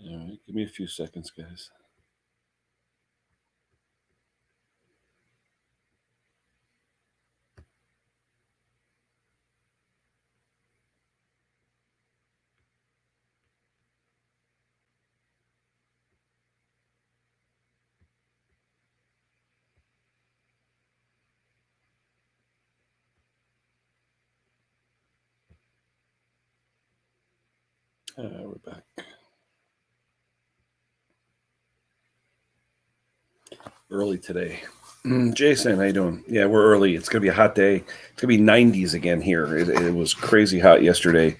All right, give me a few seconds, guys. We're back. Early today. Jason, how you doing? Yeah, we're early. It's gonna be a hot day. It's gonna be 90s again here. It was crazy hot yesterday.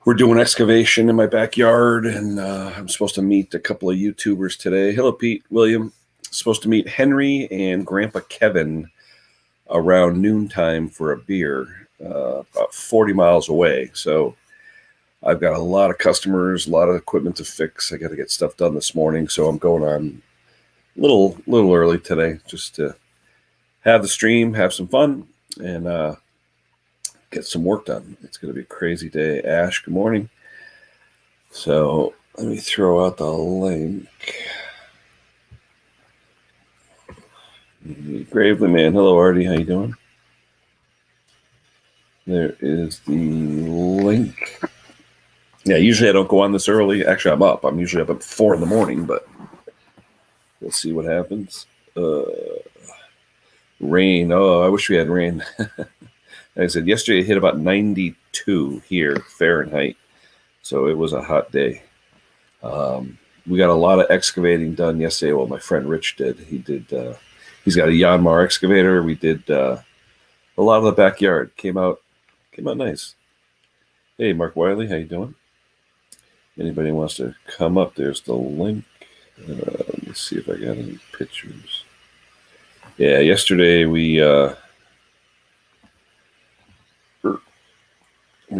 We're doing excavation in my backyard, and I'm supposed to meet a couple of YouTubers today. Hello, Pete, William. Supposed to meet Henry and Grandpa Kevin around noontime for a beer, about 40 miles away. So I've got a lot of customers, a lot of equipment to fix. I got to get stuff done this morning, so I'm going on little early today just to have the stream, have some fun, and get some work done. It's going to be a crazy day. Ash, good morning. So let me throw out the link. Gravely Man, hello Artie, how you doing? There is the link. Yeah, usually I don't go on this early. Actually, I'm up. I'm usually up at 4 in the morning, but we'll see what happens. Rain. Oh, I wish we had rain. Like I said, yesterday it hit about 92 here Fahrenheit, so it was a hot day. We got a lot of excavating done yesterday. Well, my friend Rich did. He's got a Yanmar excavator. We did a lot of the backyard. Came out nice. Hey, Mark Wiley, how you doing? Anybody wants to come up? There's the link. Let me see if I got any pictures. Yeah, yesterday we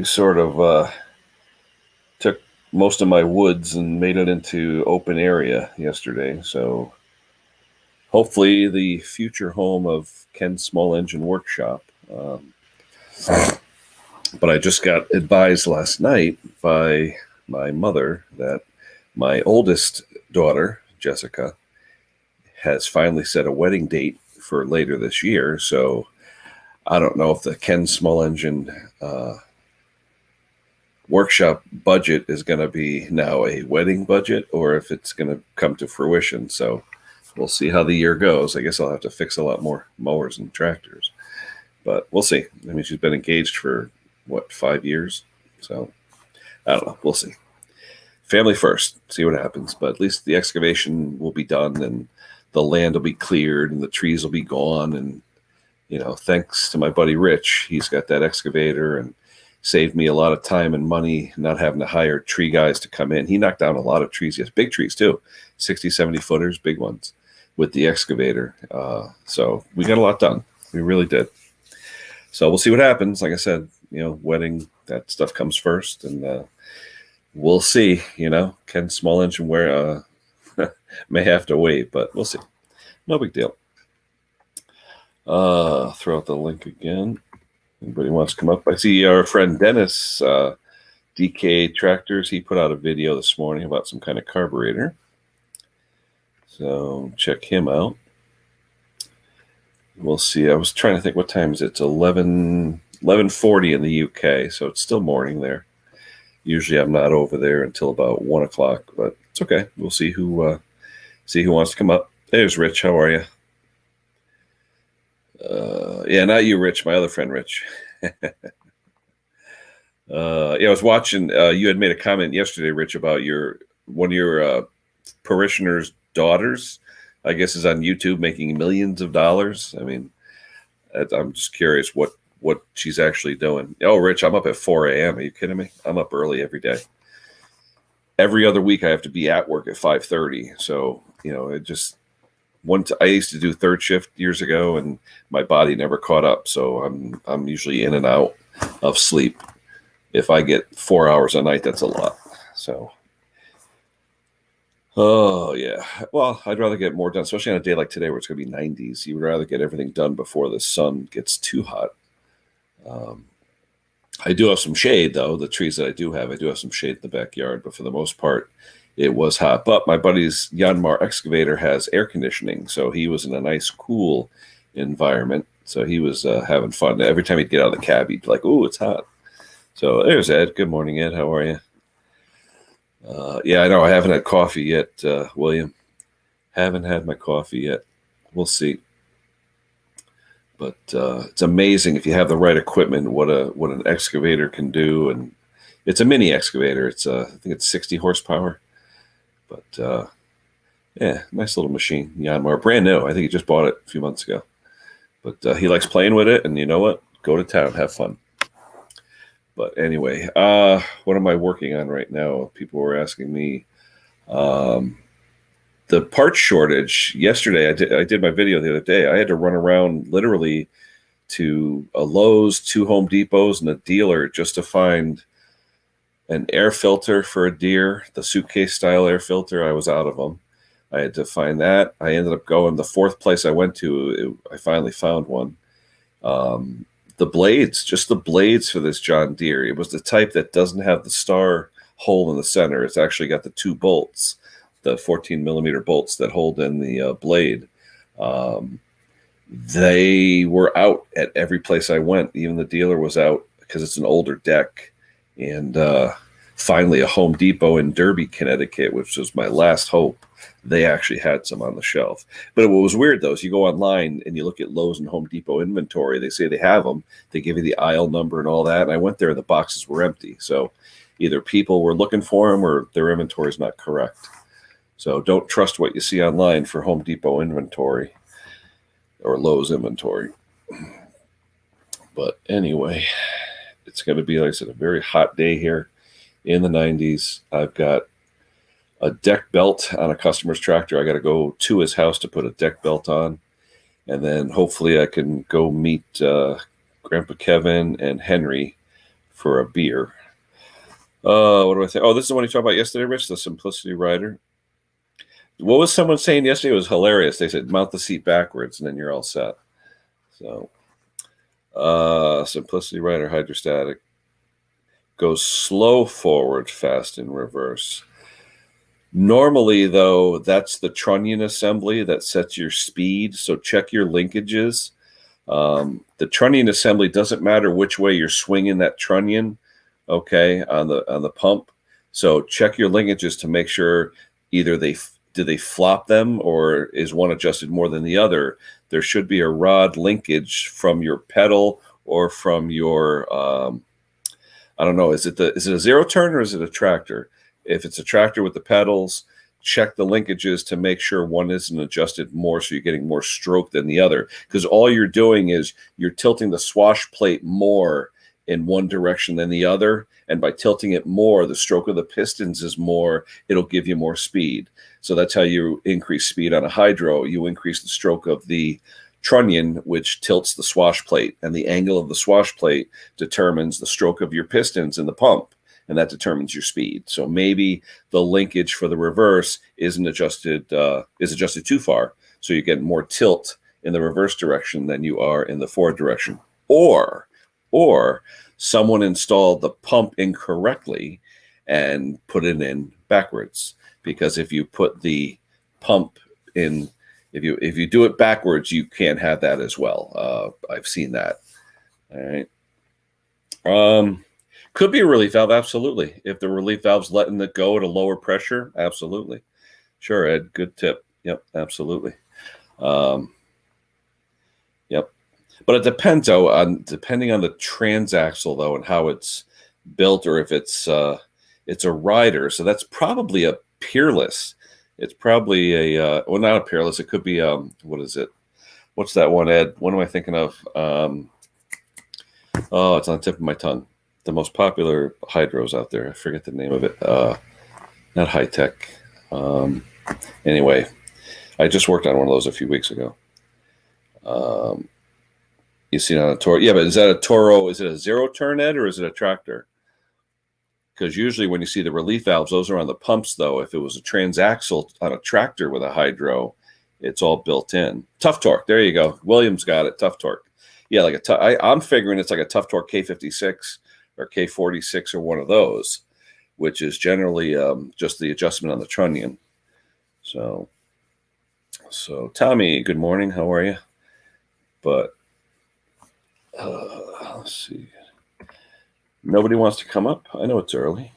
sort of took most of my woods and made it into open area yesterday. So hopefully the future home of Ken's Small Engine Workshop. But I just got advised last night by my mother that my oldest daughter, Jessica, has finally set a wedding date for later this year. So I don't know if the Ken Small Engine workshop budget is going to be now a wedding budget or if it's going to come to fruition. So we'll see how the year goes. I guess I'll have to fix a lot more mowers and tractors, but we'll see. I mean, she's been engaged for 5 years? So I don't know. We'll see. Family first, see what happens. But at least the excavation will be done and the land will be cleared and the trees will be gone. And, thanks to my buddy Rich, he's got that excavator and saved me a lot of time and money not having to hire tree guys to come in. He knocked down a lot of trees. Yes, big trees too, 60, 70 footers, big ones with the excavator. So we got a lot done. We really did. So we'll see what happens. Like I said, wedding, that stuff comes first, and we'll see. Ken Small Engine may have to wait, but we'll see. No big deal. Throw out the link again. Anybody wants to come up? I see our friend Dennis, DK Tractors. He put out a video this morning about some kind of carburetor. So check him out. We'll see. I was trying to think what time is it. It's 11:40 in the UK, so it's still morning there. Usually I'm not over there until about 1 o'clock, but it's okay. We'll see who wants to come up. There's Rich. How are you? Yeah, not you, Rich. My other friend, Rich. Yeah, I was watching. You had made a comment yesterday, Rich, about one of your parishioners' daughters. I guess is on YouTube making millions of dollars. I mean, I'm just curious what she's actually doing. Oh, Rich, I'm up at 4 a.m. Are you kidding me? I'm up early every day. Every other week I have to be at work at 5:30. So, it just I used to do third shift years ago and my body never caught up. So I'm usually in and out of sleep. If I get 4 hours a night, that's a lot. So, oh yeah. Well, I'd rather get more done, especially on a day like today where it's going to be 90s. You would rather get everything done before the sun gets too hot. I do have some shade, though. The trees that I do have some shade in the backyard, but for the most part, it was hot. But my buddy's Yanmar excavator has air conditioning, so he was in a nice, cool environment. So he was having fun. Every time he'd get out of the cab, he'd be like, "Ooh, it's hot." So there's Ed. Good morning, Ed. How are you? Yeah, I know I haven't had coffee yet, William. Haven't had my coffee yet. We'll see. But it's amazing if you have the right equipment what an excavator can do, and it's a mini excavator. It's I think it's 60 horsepower, but yeah, nice little machine. Yanmar, brand new. I think he just bought it a few months ago, but he likes playing with it, and you know what? Go to town, have fun. But anyway, what am I working on right now? People were asking me. The part shortage yesterday. I did my video the other day. I had to run around literally to a Lowe's, 2 Home Depots, and a dealer just to find an air filter for a deer, the suitcase style air filter. I was out of them. I had to find that. I ended up going the 4th place I went to. I finally found one. The blades, just the blades for this John Deere. It was the type that doesn't have the star hole in the center. It's actually got the 2 bolts, the 14 millimeter bolts that hold in the blade. They were out at every place I went. Even the dealer was out because it's an older deck. And finally, a Home Depot in Derby, Connecticut, which was my last hope, they actually had some on the shelf. But what was weird, though, is you go online and you look at Lowe's and Home Depot inventory. They say they have them. They give you the aisle number and all that. And I went there and the boxes were empty. So either people were looking for them or their inventory is not correct. So don't trust what you see online for Home Depot inventory or Lowe's inventory. But anyway, it's going to be, like I said, a very hot day here in the 90s. I've got a deck belt on a customer's tractor. I got to go to his house to put a deck belt on. And then hopefully I can go meet Grandpa Kevin and Henry for a beer. What do I think? Oh, this is the one you talked about yesterday, Rich, the Simplicity Rider. What was someone saying yesterday? It was hilarious. They said, mount the seat backwards and then you're all set. So, Simplicity Rider hydrostatic. Goes slow forward, fast in reverse. Normally, though, that's the trunnion assembly that sets your speed. So check your linkages. The trunnion assembly doesn't matter which way you're swinging that trunnion, okay, on the pump. So check your linkages to make sure either do they flop them or is one adjusted more than the other. There should be a rod linkage from your pedal or from your I don't know. Is it a zero turn or is it a tractor? If it's a tractor with the pedals, check the linkages to make sure one isn't adjusted more so you're getting more stroke than the other. Because all you're doing is you're tilting the swash plate more in one direction than the other. And by tilting it more, the stroke of the pistons is more, it'll give you more speed. So that's how you increase speed on a hydro. You increase the stroke of the trunnion, which tilts the swash plate. And the angle of the swash plate determines the stroke of your pistons in the pump. And that determines your speed. So maybe the linkage for the reverse isn't adjusted, is adjusted too far. So you get more tilt in the reverse direction than you are in the forward direction. Or someone installed the pump incorrectly and put it in backwards. Because if you put the pump in, if you do it backwards, you can't have that as well. I've seen that. All right. Could be a relief valve, absolutely. If the relief valve's letting it go at a lower pressure, absolutely. Sure, Ed, good tip. Yep, absolutely. Yep. But it depends depending on the transaxle though and how it's built, or if it's a rider. So that's probably a peerless. It's probably a well, not a peerless. It could be what is it? What's that one, Ed? What am I thinking of? Oh, it's on the tip of my tongue. The most popular hydros out there. I forget the name of it. Not high tech. Anyway, I just worked on one of those a few weeks ago. You see it on a Toro. Yeah, but is that a Toro? Is it a zero turn, Ed, or is it a tractor? Because usually when you see the relief valves, those are on the pumps, though. If it was a transaxle on a tractor with a hydro, it's all built in. Tough Torque. There you go. Williams got it. Tough Torque. Yeah, like I'm figuring it's like a Tough Torque K56 or K46 or one of those, which is generally just the adjustment on the trunnion. So Tommy, good morning. How are you? But let's see. Nobody wants to come up. I know it's early.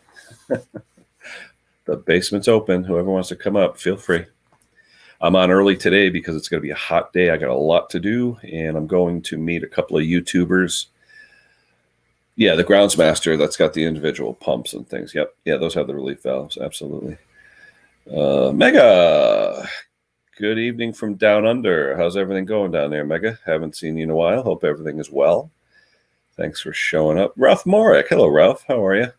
The basement's open. Whoever wants to come up, feel free. I'm on early today because it's going to be a hot day. I got a lot to do, and I'm going to meet a couple of YouTubers. Yeah, the Groundsmaster, that's got the individual pumps and things. Yep. Yeah, those have the relief valves. Absolutely. Mega, good evening from down under. How's everything going down there, Mega? Haven't seen you in a while. Hope everything is well. Thanks for showing up. Ralph Morek. Hello, Ralph. How are you?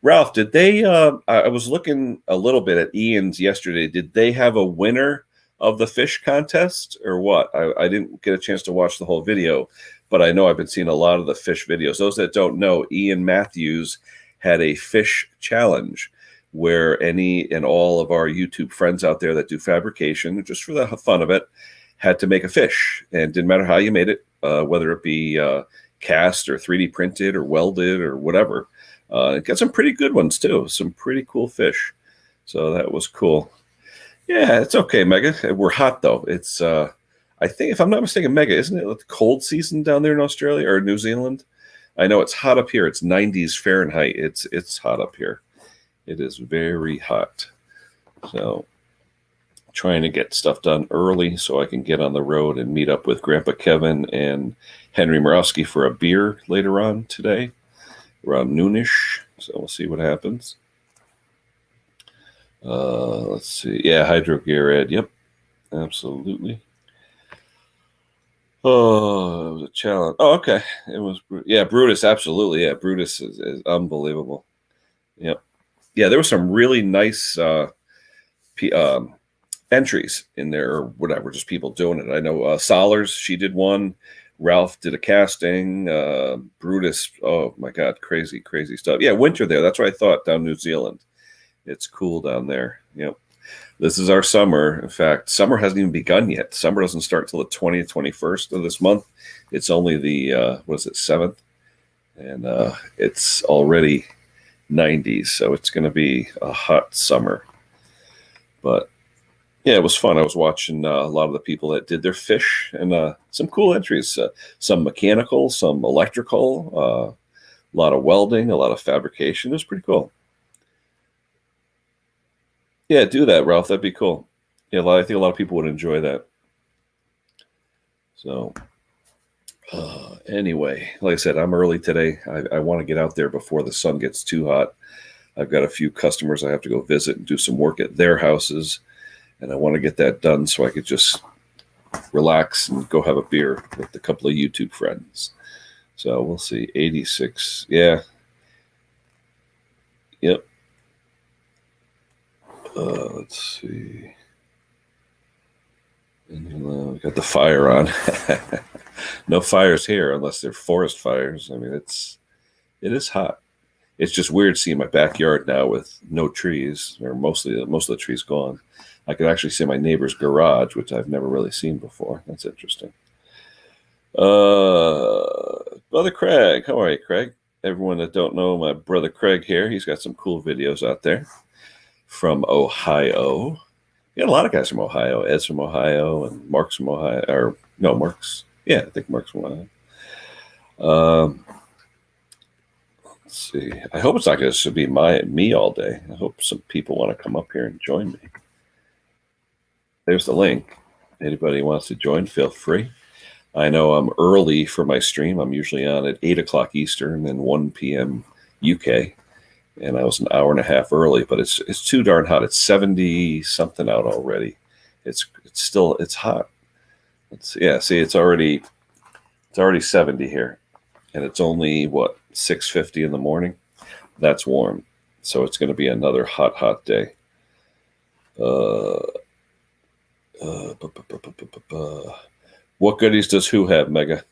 Ralph, did they, I was looking a little bit at Ian's yesterday. Did they have a winner of the fish contest or what? I didn't get a chance to watch the whole video, but I know I've been seeing a lot of the fish videos. Those that don't know, Ian Matthews had a fish challenge where any and all of our YouTube friends out there that do fabrication, just for the fun of it, had to make a fish. And didn't matter how you made it, whether it be cast or 3D printed or welded or whatever. It got some pretty good ones too. Some pretty cool fish. So that was cool. Yeah, it's okay, Mega. We're hot though. It's I think, if I'm not mistaken, Mega, isn't it the cold season down there in Australia or New Zealand? I know it's hot up here. It's 90s Fahrenheit. It's hot up here. It is very hot. So trying to get stuff done early so I can get on the road and meet up with Grandpa Kevin and Henry Morawski for a beer later on today, around noonish. So we'll see what happens. Let's see. Yeah, Hydro Gear Ed. Yep, absolutely. Oh, it was a challenge. Oh, okay. It was, yeah, Brutus. Absolutely. Yeah, Brutus is unbelievable. Yep. Yeah, there were some really nice entries in there or whatever, just people doing it. I know Solers, she did one. Ralph did a casting. Brutus, oh my God, crazy stuff. Yeah, winter there. That's what I thought, down New Zealand. It's cool down there. Yep. This is our summer. In fact, summer hasn't even begun yet. Summer doesn't start till the 20th, 21st of this month. It's only the, 7th? And it's already 90s, so it's going to be a hot summer. But yeah, it was fun. I was watching a lot of the people that did their fish and some cool entries, some mechanical, some electrical, a lot of welding, a lot of fabrication. It was pretty cool. Yeah, do that, Ralph. That'd be cool. Yeah, I think a lot of people would enjoy that. So anyway, like I said, I'm early today. I want to get out there before the sun gets too hot. I've got a few customers I have to go visit and do some work at their houses. And I want to get that done so I could just relax and go have a beer with a couple of YouTube friends. So we'll see. 86. Yeah. Yep. Let's see. And, we got the fire on. No fires here unless they're forest fires. I mean, it is hot. It's just weird seeing my backyard now with no trees, or most of the trees gone. I can actually see my neighbor's garage, which I've never really seen before. That's interesting. Brother Craig, how are you, Craig? Everyone that don't know my brother Craig here, he's got some cool videos out there from Ohio. We got a lot of guys from Ohio. Ed's from Ohio, and Mark's from Ohio. Or no, Mark's. Yeah, I think Mark's from Ohio. Let's see. I hope it's not going to be me all day. I hope some people want to come up here and join me. There's the link. Anybody wants to join, feel free. I know I'm early for my stream. I'm usually on at 8 o'clock Eastern and 1 p.m. UK. And I was an hour and a half early, but it's too darn hot. It's 70 something out already. It's hot. It's already 70 here, and it's only 6:50 in the morning. That's warm, so it's going to be another hot day. What goodies does who have, Mega?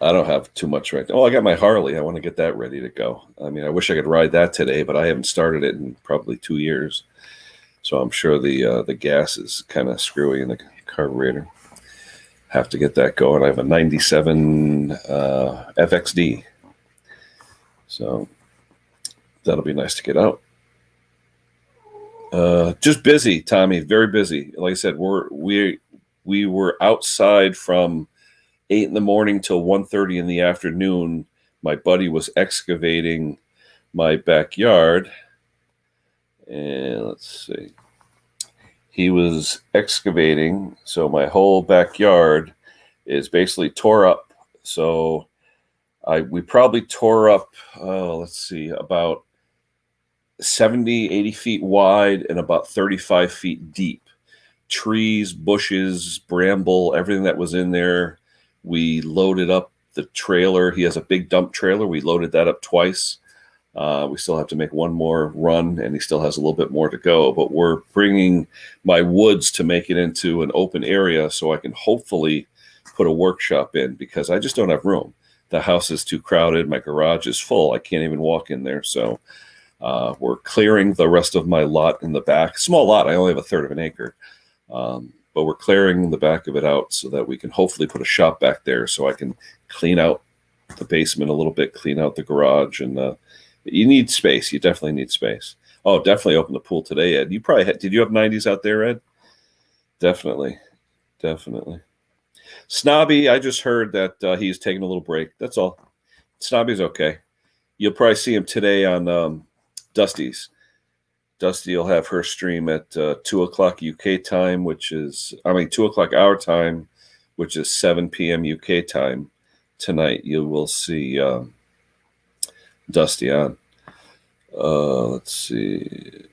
I don't have too much right now. Oh, I got my Harley. I want to get that ready to go. I mean, I wish I could ride that today, but I haven't started it in probably 2 years. So I'm sure the gas is kind of screwy in the carburetor. have to get that going. I have a 97 FXD. So that'll be nice to get out. Just busy, Tommy. Very busy. Like I said, we were outside from 8 in the morning till 1:30 in the afternoon. My buddy was excavating my backyard, and let's see. He was excavating, so my whole backyard is basically tore up. So we probably tore up, let's see, about 70, 80 feet wide and about 35 feet deep. Trees, bushes, bramble, everything that was in there. We loaded up the trailer. He has a big dump trailer. We loaded that up twice. We still have to make one more run, and he still has a little bit more to go. But we're bringing my woods to make it into an open area so I can hopefully put a workshop in, because I just don't have room. The house is too crowded. My garage is full. I can't even walk in there. So we're clearing the rest of my lot in the back. Small lot. I only have a third of an acre. But we're clearing the back of it out so that we can hopefully put a shop back there so I can clean out the basement a little bit, clean out the garage. And you need space. You definitely need space. Oh, definitely open the pool today, Ed. You probably did you have 90s out there, Ed? Definitely. Snobby, I just heard that he's taking a little break. That's all. Snobby's okay. You'll probably see him today on Dusty's. Dusty will have her stream at 2 o'clock UK time, 2 o'clock our time, which is 7 p.m. UK time tonight. You will see Dusty on. Let's see.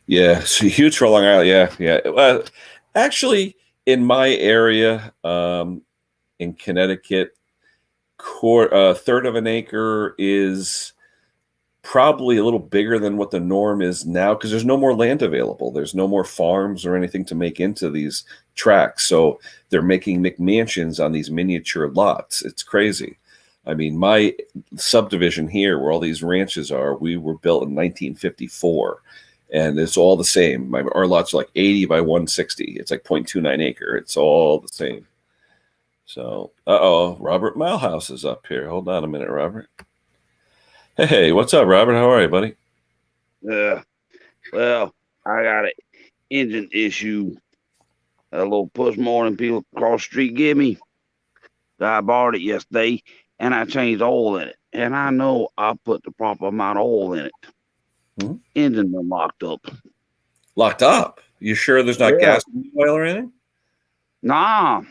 Yeah, so huge for Long Island. Yeah. Actually, in my area, in Connecticut, third of an acre is probably a little bigger than what the norm is now, because there's no more land available. There's no more farms or anything to make into these tracts. So they're making McMansions on these miniature lots. It's crazy. I mean, my subdivision here, where all these ranches are, we were built in 1954, and it's all the same. Our lots are like 80 by 160. It's like 0.29 acre. It's all the same. So, Robert Milehouse is up here. Hold on a minute, Robert. Hey, what's up, Robert? How are you, buddy? Well, I got an engine issue. A little push more than people across the street give me. I borrowed it yesterday, and I changed oil in it. And I know I put the proper amount of oil in it. Mm-hmm. Engine been locked up. Locked up? You sure there's not gas in the oil or anything? Nah.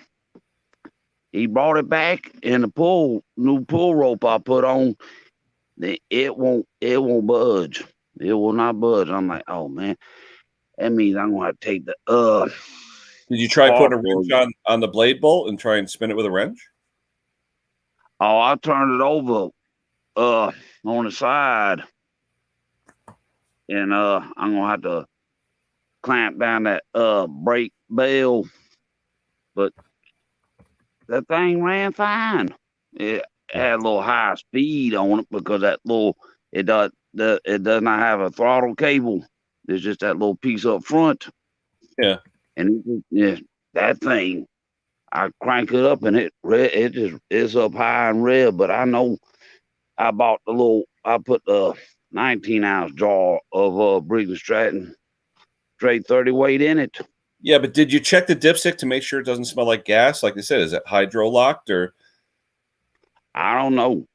He brought it back, and the new pull rope I put on, it won't budge. It will not budge. I'm like, oh man, that means I'm gonna have to take the Did you try putting a wrench on the blade bolt and try and spin it with a wrench? Oh, I turned it over on the side, and I'm gonna have to clamp down that brake bell. But that thing ran fine. It had a little high speed on it because it does not have a throttle cable. There's just that little piece up front. Yeah. And that thing, I crank it up and it's up high and red. But I know I put the 19-ounce jar of Briggs & Stratton straight 30 weight in it. Yeah, but did you check the dipstick to make sure it doesn't smell like gas? Like I said, is it hydro locked or? I don't know.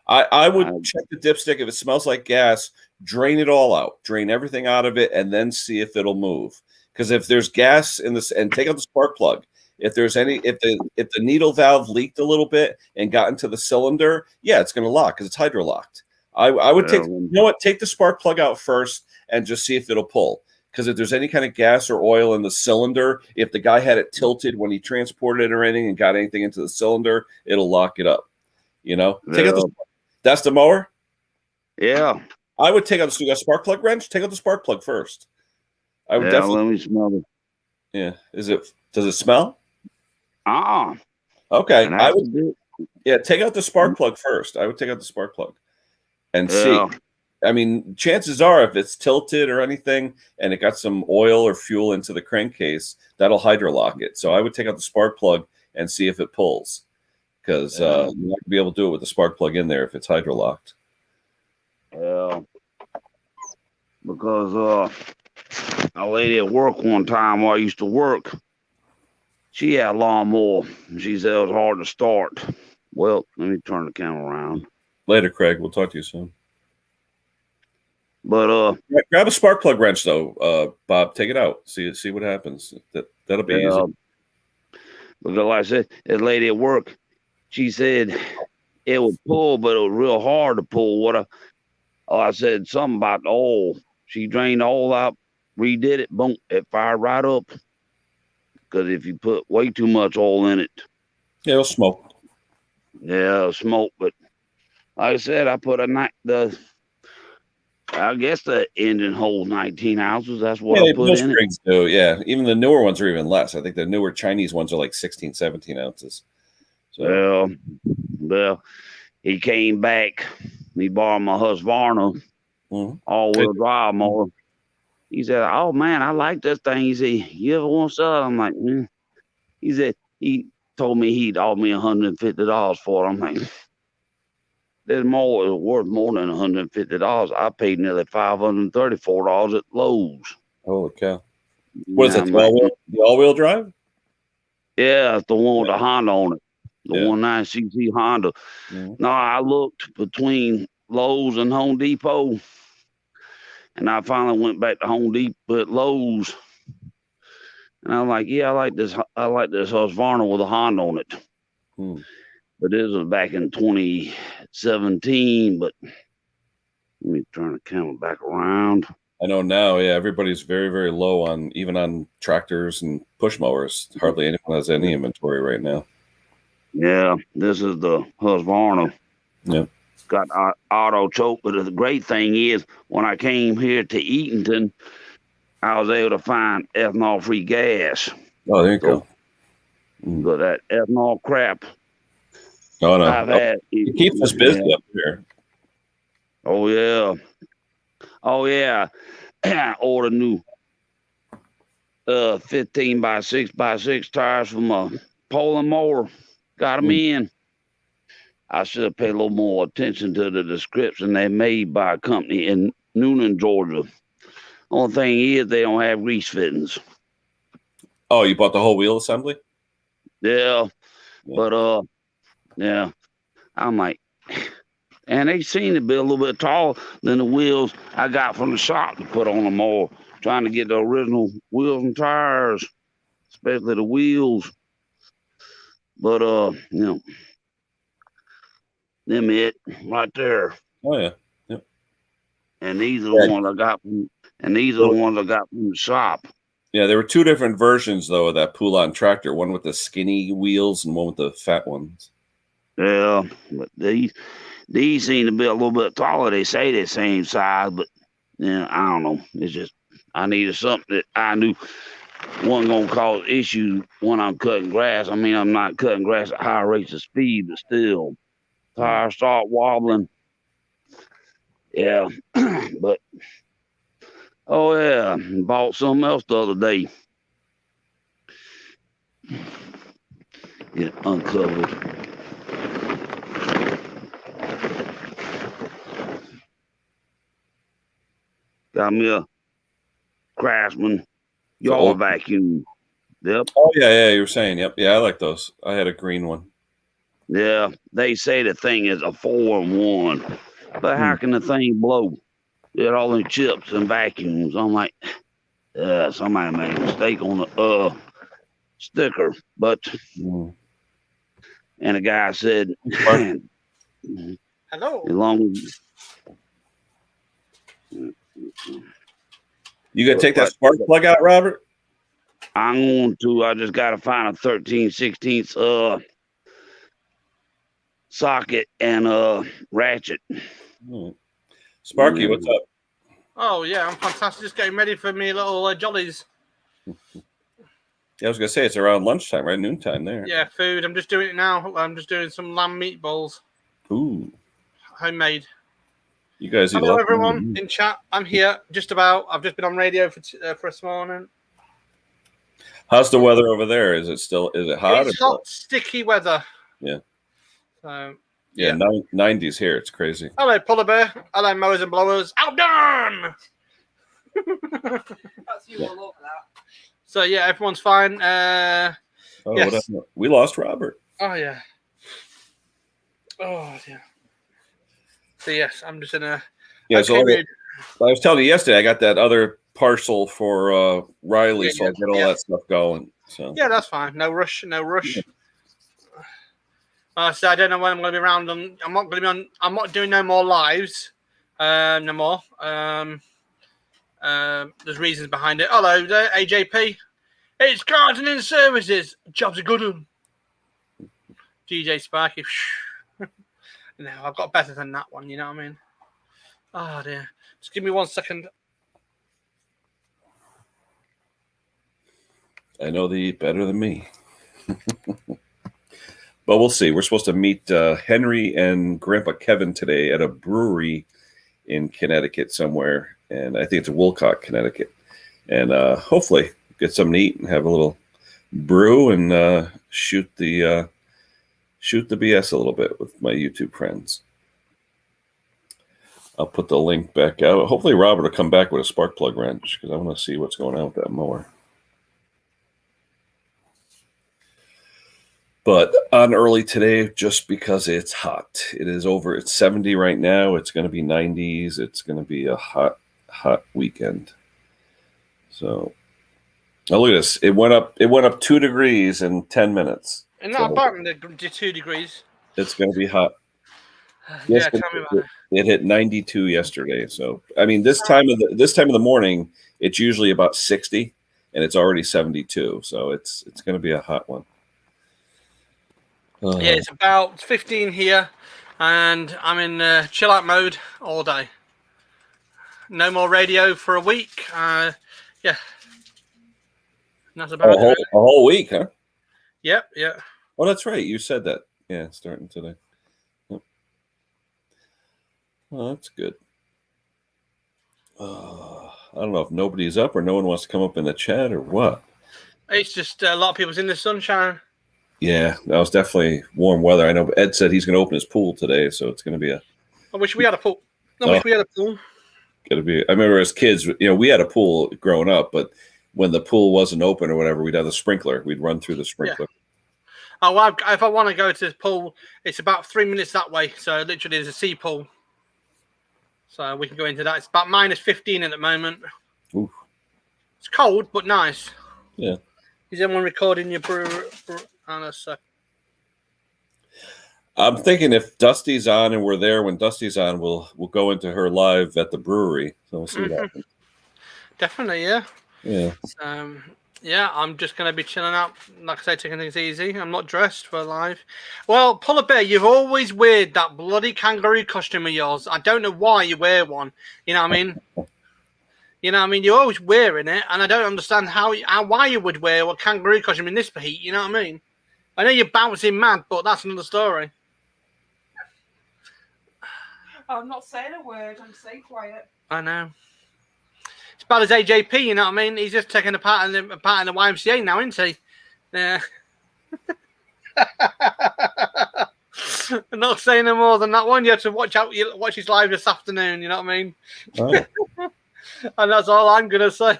I would check the dipstick. If it smells like gas, drain it all out. Drain everything out of it and then see if it'll move. Because if there's gas in this, and take out the spark plug. If the needle valve leaked a little bit and got into the cylinder, yeah, it's going to lock because it's hydro locked. I would take the spark plug out first and just see if it'll pull. Because if there's any kind of gas or oil in the cylinder, if the guy had it tilted when he transported it or anything and got anything into the cylinder, it'll lock it up. You know, take out that's the mower. Yeah, I would take out the spark plug wrench. Take out the spark plug first. I would definitely. Let me smell it. Yeah, does it smell? Okay, I would. Yeah, take out the spark plug first. I would take out the spark plug and see. I mean, chances are if it's tilted or anything and it got some oil or fuel into the crankcase, that'll hydrolock it. So I would take out the spark plug and see if it pulls, because you're not going to be able to do it with the spark plug in there if it's hydrolocked. Yeah. Because a lady at work one time where I used to work, she had a lawnmower. She said it was hard to start. Well, let me turn the camera around. Later, Craig. We'll talk to you soon. But grab a spark plug wrench though, Bob. Take it out. See what happens. That'll be easy. Because like I said, that lady at work, she said it would pull, but it was real hard to pull. I said something about the oil. She drained the oil out, redid it, boom, it fired right up. Because if you put way too much oil in it, it'll smoke. Yeah, it'll smoke. But like I said, I put I guess the engine holds 19 ounces. That's what I put in it. Do, yeah. Even the newer ones are even less. I think the newer Chinese ones are like 16, 17 ounces. So. Well, he came back. He borrowed my Husqvarna all-wheel drive mower. He said, "Oh man, I like this thing." He said, "You ever want to sell it?" I'm like, He said he told me he'd offer me $150 for it. I'm like, this mower is worth more than $150. I paid nearly $534 at Lowe's. Holy cow! What is it? The all-wheel drive? Yeah, it's the one with the Honda on it. The 19cc Honda. No, I looked between Lowe's and Home Depot, and I finally went back to Home Depot at Lowe's, and I'm like, yeah, I like this Husqvarna with a Honda on it. But this was back in 2017. But let me turn the camera back around. I know now, yeah, everybody's very, very low on even on tractors and push mowers. Hardly anyone has any inventory right now. Yeah, this is the Husqvarna. Yep. Got auto choke, but the great thing is when I came here to Eatonton, I was able to find ethanol-free gas. Oh, there you go. But that ethanol crap. Oh no, it keeps us busy up here. Oh yeah. I ordered new 15 by 6 by 6 tires from a Poland mower. Got them in. I should have paid a little more attention to the description. They're made by a company in Noonan, Georgia. Only thing is they don't have grease fittings. Oh, you bought the whole wheel assembly? Yeah. But yeah. I'm like, and they seem to be a little bit taller than the wheels I got from the shop to put on the mower. Trying to get the original wheels and tires, especially the wheels. But them it right there. Oh yeah. Yep. And these are the ones I got from the shop. Yeah, there were two different versions though of that Poulon tractor. One with the skinny wheels and one with the fat ones. Yeah, but these seem to be a little bit taller. They say they're the same size, but yeah, I don't know. It's just I needed something that I knew wasn't gonna cause issues when I'm cutting grass. I mean, I'm not cutting grass at high rates of speed, but still, tires start wobbling. Yeah, but oh yeah, bought something else the other day. Get it uncovered. Got me a Craftsman yard vacuum. Yep. Oh yeah, you were saying. Yep. Yeah, I like those. I had a green one. Yeah, they say the thing is a 4-in-1, but how can the thing blow? It all the chips and vacuums. I'm like, somebody made a mistake on the sticker, but and the guy said, "Hello." As long as you gonna take that spark plug out, Robert? I'm going to. I just got to find a 13/16 socket and ratchet. Sparky, what's up? Oh yeah, I'm fantastic. Just getting ready for me little jollies. Yeah, I was gonna say it's around lunchtime, right? Noontime there. Yeah, food. I'm just doing it now. I'm just doing some lamb meatballs. Ooh. Homemade. You guys eat a Hello, lot. everyone in chat. I'm here. Just about. I've just been on radio for this morning. How's the weather over there? Is it hot? It's hot, sticky weather. Yeah. So Yeah, 90s here. It's crazy. Hello, polar bear. Hello, mowers and blowers. Outdone. That's you all over that. So yeah, everyone's fine. What yes. happened? We lost Robert. Oh yeah. Oh yeah. So yes, I'm just in a. Yeah. Okay, So I was telling you yesterday, I got that other parcel for Riley, so I'll get all that stuff going. So yeah, that's fine. No rush. No rush. So I don't know when I'm going to be around. I'm not going to be on. I'm not doing no more lives. No more. There's reasons behind it. Hello there, AJP. It's gardening services. Job's a good one. DJ Sparky. No, I've got better than that one. You know what I mean? Oh dear. Just give me 1 second. I know they eat better than me. But we'll see. We're supposed to meet Henry and Grandpa Kevin today at a brewery in Connecticut somewhere. And I think it's Wolcott, Connecticut. And hopefully get something to eat and have a little brew and shoot the BS a little bit with my YouTube friends. I'll put the link back out. Hopefully Robert will come back with a spark plug wrench because I want to see what's going on with that mower. But on early today, just because it's hot. It is over. It's 70 right now. It's going to be 90s. It's going to be a hot weekend. So, oh, look at this. It went up 2 degrees in 10 minutes. And not about the 2 degrees. It's going to be hot. Yeah, tell me about it. It hit 92 yesterday. So, I mean, this time of the morning, it's usually about 60, and it's already 72. So it's going to be a hot one. Yeah, it's about 15 here, and I'm in chill out mode all day. No more radio for a week. Yeah, and that's about it. A whole week, huh? Yep, yeah. Oh, that's right. You said that. Yeah, starting today. Yep. Oh, that's good. I don't know if nobody's up or no one wants to come up in the chat or what. It's just a lot of people's in the sunshine. Yeah, that was definitely warm weather. I know Ed said he's going to open his pool today, so it's going to be a. I wish we had a pool. I wish we had a pool. Got to be. I remember as kids, we had a pool growing up, but when the pool wasn't open or whatever, we'd have the sprinkler. We'd run through the sprinkler. Yeah. Oh, well, if I want to go to the pool, it's about 3 minutes that way. So literally, there's a sea pool. So we can go into that. It's about minus 15 at the moment. Oof. It's cold, but nice. Yeah. Is anyone recording your brew? On a sec. I'm thinking if Dusty's on and we're there when Dusty's on, we'll go into her live at the brewery. So we'll see what happens. Definitely, yeah. Yeah. Yeah, I'm just going to be chilling out. Like I say, taking things easy. I'm not dressed for live. Well, Polar Bear, you've always wear that bloody kangaroo costume of yours. I don't know why you wear one. You know what I mean? You know what I mean? You're always wearing it, and I don't understand why you would wear a kangaroo costume in this heat. You know what I mean? I know you're bouncing mad, but that's another story. I'm not saying a word. I'm staying quiet. I know. It's bad as AJP, you know what I mean? He's just taking a part in the YMCA now, isn't he? Yeah. I'm not saying no more than that one. You have to watch his live this afternoon, you know what I mean? Oh. And that's all I'm going to say.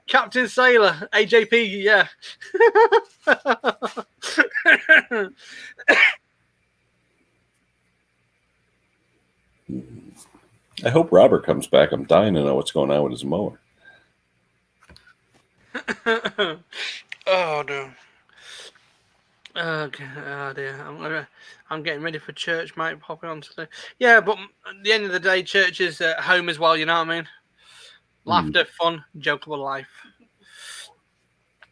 Captain Sailor, AJP, yeah. I hope Robert comes back. I'm dying to know what's going on with his mower. Oh no. Okay. Oh dear. I'm getting ready for church, mate. Popping on today. Yeah, but at the end of the day, church is at home as well. You know what I mean? Laughter, fun, jokeable life.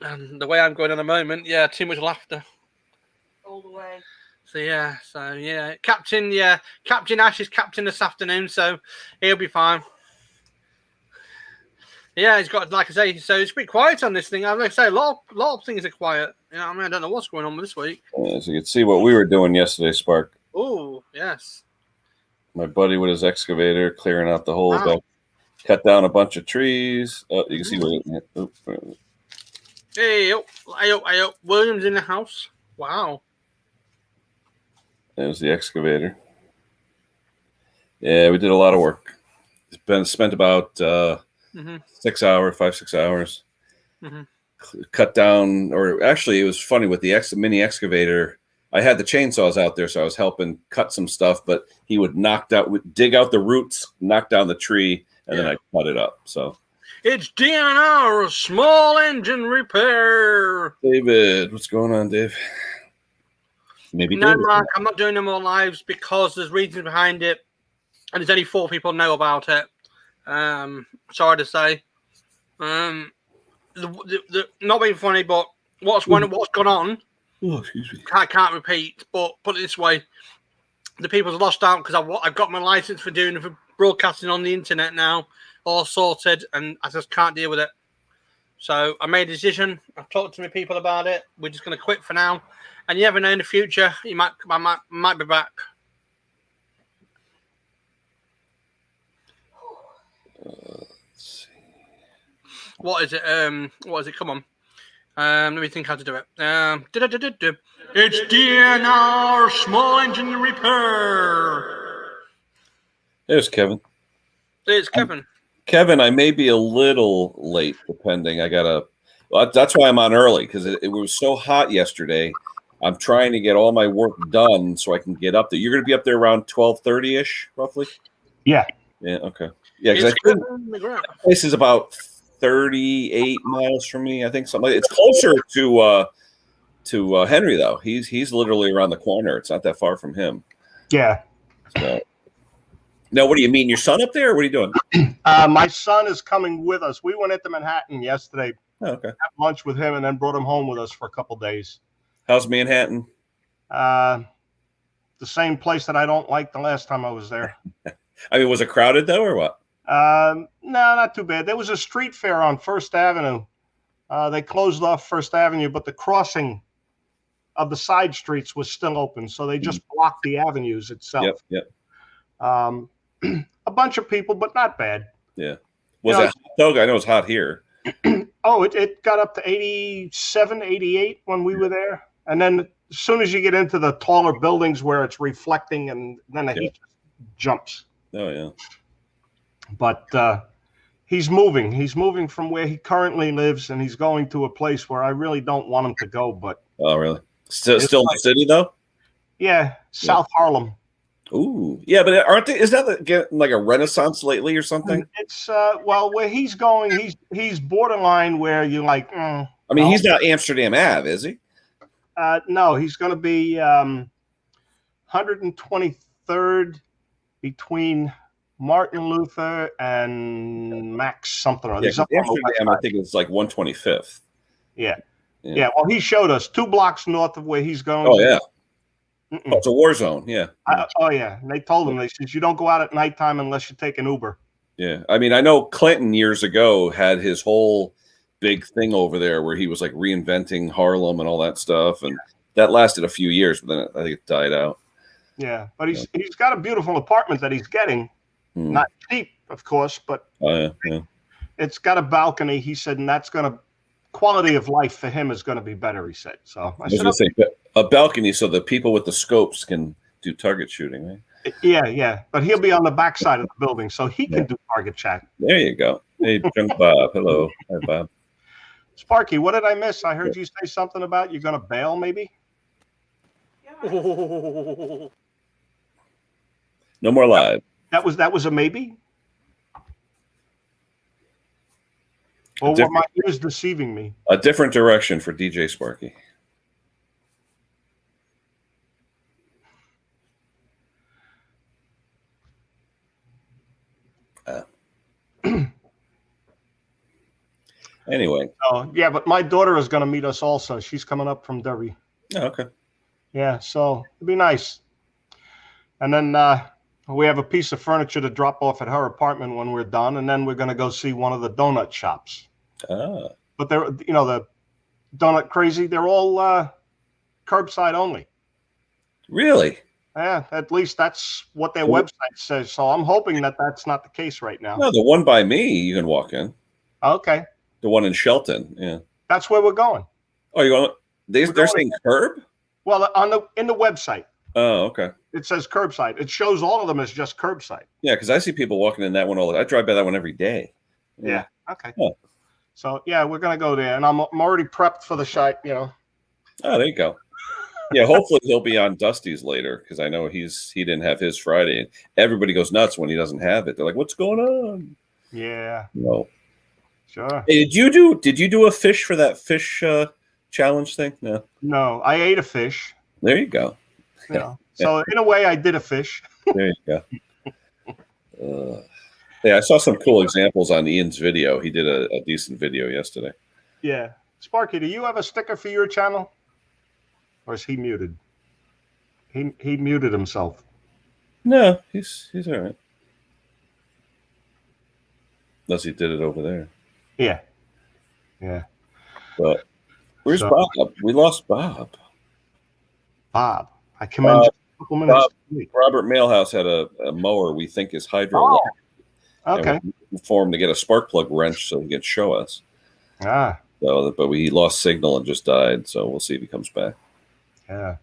And the way I'm going at the moment, yeah, too much laughter. All the way. So yeah. Captain Ash is captain this afternoon, so he'll be fine. Yeah, he's got, like I say, so it's a bit quiet on this thing. Like I say, a lot of things are quiet. You know what I mean? I don't know what's going on this week. Yeah, so you can see what we were doing yesterday, Spark. Oh, yes. My buddy with his excavator clearing out the whole Wow. back. Cut down a bunch of trees. Oh, you can see where. Hey, yo. William's in the house. Wow. There's the excavator. Yeah, we did a lot of work. It's been spent about 6 hours, 5-6 hours. Cut down, or actually, it was funny with the mini excavator. I had the chainsaws out there, so I was helping cut some stuff. But he would dig out the roots, knock down the tree, and then I cut it up. So it's DNR, small engine repair. David, what's going on, Dave? Maybe no, David. Mark, I'm not doing no more lives because there's reasons behind it, and there's only 4 people know about it. Sorry to say. Not being funny, but what's gone on. Oh, excuse me. I can't repeat, but put it this way: the people's lost out because I've got my license for broadcasting on the internet now, all sorted, and I just can't deal with it. So I made a decision. I've talked to my people about it. We're just going to quit for now, and you never know in the future. I might be back. Let's see. What is it? Come on. Let me think how to do it. It's DNR Small Engine Repair. There's Kevin. It's Kevin. Kevin, I may be a little late, depending. That's why I'm on early, because it was so hot yesterday. I'm trying to get all my work done so I can get up there. You're going to be up there around 12:30-ish, roughly? Yeah. Yeah, okay. Yeah, because I think the place is about 38 miles from me. I think something like it's closer to Henry, though. He's literally around the corner. It's not that far from him. Yeah. So. Now, what do you mean? Your son up there? Or what are you doing? My son is coming with us. We went into Manhattan yesterday. Oh, okay. Had lunch with him and then brought him home with us for a couple days. How's Manhattan? The same place that I don't like the last time I was there. I mean, was it crowded, though, or what? No, not too bad. There was a street fair on First Avenue. They closed off First Avenue, but the crossing of the side streets was still open, so they just blocked the avenues itself. Yep. A bunch of people, but not bad. Yeah. Was it hot, though? I know it's hot here. Oh, it got up to 87, 88 when we were there. And then as soon as you get into the taller buildings where it's reflecting, and then the heat jumps. Oh, yeah. But he's moving. He's moving from where he currently lives, and he's going to a place where I really don't want him to go. But oh, really? Still in the city, though? Yeah, South Harlem. Ooh, yeah, but aren't they? Is that getting like a renaissance lately or something? It's well, where he's going, he's borderline where you're like. I mean, he's not Amsterdam Ave, is he? No, he's going to be 123rd between Martin Luther and Max something or other. Yeah, Amsterdam, I think it's like 125th. Yeah. Well, he showed us 2 blocks north of where he's going. Oh, yeah. Oh, it's a war zone. Yeah. Yeah. And they told him, they said, you don't go out at nighttime unless you take an Uber. Yeah. I mean, I know Clinton years ago had his whole big thing over there where he was like reinventing Harlem and all that stuff. And that lasted a few years, but then I think it died out. Yeah. But he's got a beautiful apartment that he's getting. Not cheap, of course, but it's got a balcony. He said, and that's going to, quality of life for him is going to be better, he said. So I was going to say a balcony so the people with the scopes can do target shooting, right? Yeah. But he'll be on the backside of the building, so he can do target chat. There you go. Hey, Junk Bob. Hello. Hi, Bob. Sparky, what did I miss? I heard you say something about you're going to bail, maybe? Oh. No more live. That was a maybe? Or were my ears deceiving me? A different direction for DJ Sparky. Anyway. Yeah, but my daughter is going to meet us also. She's coming up from Derby. Oh, okay. Yeah, so it'd be nice. And then we have a piece of furniture to drop off at her apartment when we're done, and then we're going to go see one of the donut shops. Ah. But they're, the donut crazy, they're all curbside only. Really? Yeah, at least that's what their website says. So I'm hoping that that's not the case right now. No, the one by me, you can walk in. Okay. The one in Shelton, yeah. That's where we're going. Oh, you're going? They're saying curb? Well, in the website. Oh, okay. It says curbside. It shows all of them as just curbside. Yeah, because I see people walking in that one all the time. I drive by that one every day. Yeah. Okay. Yeah. So yeah, we're gonna go there, and I'm already prepped for the shot. Oh, there you go. Yeah, hopefully he'll be on Dusty's later because I know he didn't have his Friday, and everybody goes nuts when he doesn't have it. They're like, "What's going on?" Yeah. No. Sure. Hey, did you do a fish for that fish challenge thing? No. No, I ate a fish. There you go. So in a way, I did a fish. There you go. Yeah, I saw some cool examples on Ian's video. He did a decent video yesterday. Yeah. Sparky, do you have a sticker for your channel? Or is he muted? He muted himself. No, he's all right. Unless he did it over there. Yeah. Yeah. But where's Bob? We lost Bob. Bob. I commend you a couple minutes. Robert Mailhouse had a mower we think is hydroelectric. Oh, okay. For him to get a spark plug wrench so he can show us. Ah. So, but he lost signal and just died. So we'll see if he comes back. Yeah.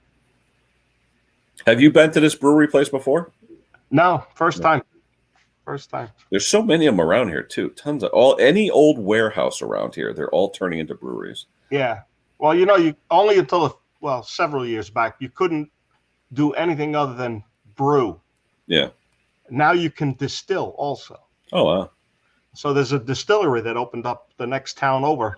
Have you been to this brewery place before? No, first time. First time. There's so many of them around here too. Tons of any old warehouse around here. They're all turning into breweries. Yeah. Well, you only until several years back you couldn't do anything other than brew. Yeah. Now you can distill also. Oh wow. So there's a distillery that opened up the next town over.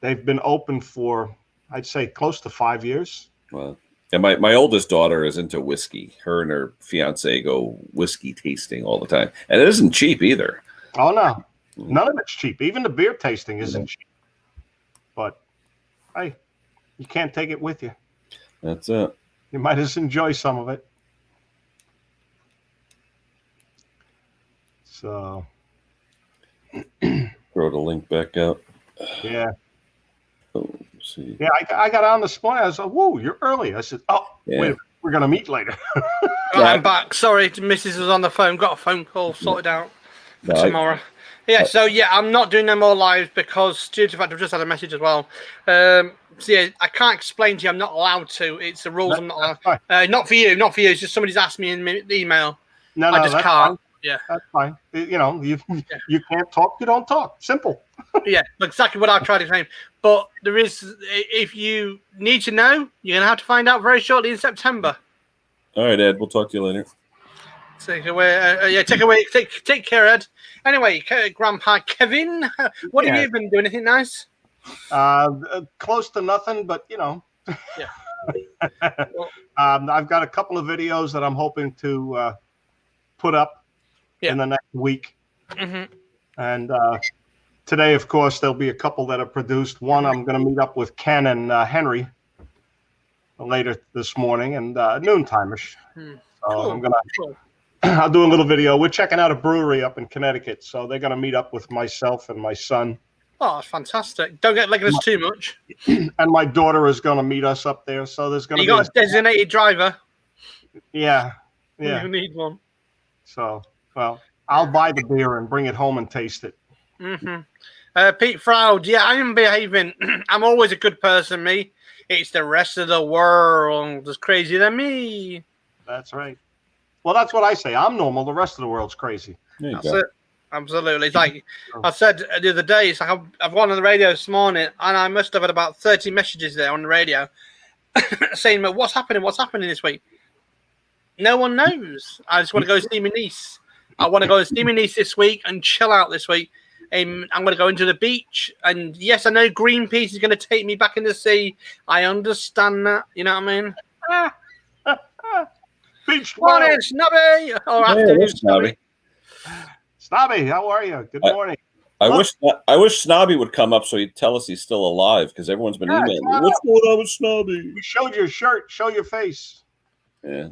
They've been open for, I'd say, close to 5 years. Wow. And my oldest daughter is into whiskey. Her and her fiance go whiskey tasting all the time. And it isn't cheap either. Oh, no. None of it's cheap. Even the beer tasting isn't cheap. But, hey, you can't take it with you. That's it. You might just enjoy some of it. So. Throw the link back out. Yeah. Oh, let's see. Yeah, I got on this morning. I was like, whoa, you're early. I said, wait, we're going to meet later. I'm back. Sorry, Mrs. was on the phone. Got a phone call sorted out for tomorrow. I'm not doing them more live because due to the fact I've just had a message as well. I can't explain to you. I'm not allowed to. It's the rules. I'm not allowed. Not for you. It's just somebody's asked me in the email. No, I just can't. Fine. Yeah, that's fine. You can't talk. You don't talk. Simple. Yeah, exactly what I've tried to explain. But there is, if you need to know, you're gonna have to find out very shortly in September. All right, Ed. We'll talk to you later. Take away. Take away. Take care, Ed. Anyway, Grandpa Kevin, what have you been doing? Anything nice? Close to nothing, but Yeah. Well, I've got a couple of videos that I'm hoping to put up in the next week. Mm-hmm. And today, of course, there'll be a couple that are produced. One, I'm going to meet up with Ken and Henry later this morning and noontime-ish. So cool. I'll do a little video. We're checking out a brewery up in Connecticut, so they're going to meet up with myself and my son. Oh, that's fantastic. Don't get us too much. And my daughter is going to meet us up there, so there's going to be... You got a designated driver? Yeah. You need one. So, well, I'll buy the beer and bring it home and taste it. Mm-hmm. Pete Froud, I am behaving. I'm always a good person, me. It's the rest of the world that's crazier than me. That's right. Well, that's what I say. I'm normal. The rest of the world's crazy. That's it. Absolutely. It's like I said the other day, it's like I've gone on the radio this morning and I must have had about 30 messages there on the radio saying, what's happening this week? No one knows. I just want to go see my niece. I want to go see my niece this week and chill out this week. I'm going to go into the beach. And yes, I know Greenpeace is going to take me back in the sea. I understand that. You know what I mean? Beach morning, Snobby. Or afternoon, Snobby. Snobby, how are you? Good morning. I wish Snobby would come up so he'd tell us he's still alive because everyone's been emailing me. What's going on with Snobby? You showed your shirt. Show your face. Yeah.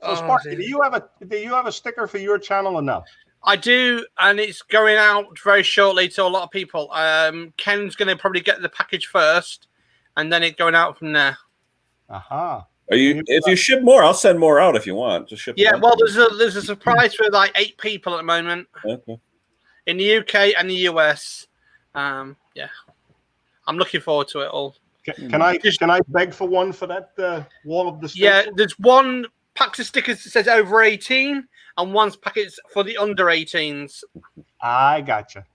So Sparky, do you have a sticker for your channel or no? I do, and it's going out very shortly to a lot of people. Ken's going to probably get the package first, and then it's going out from there. Aha. Are you? If you ship more, I'll send more out if you want. Just ship. Yeah, well, there's a surprise for like 8 people at the moment Okay. in the UK and the US. Yeah, I'm looking forward to it all. Can I beg for one for that wall of distinction? Yeah, there's one pack of stickers that says over 18, and one's packets for the under 18s. I gotcha.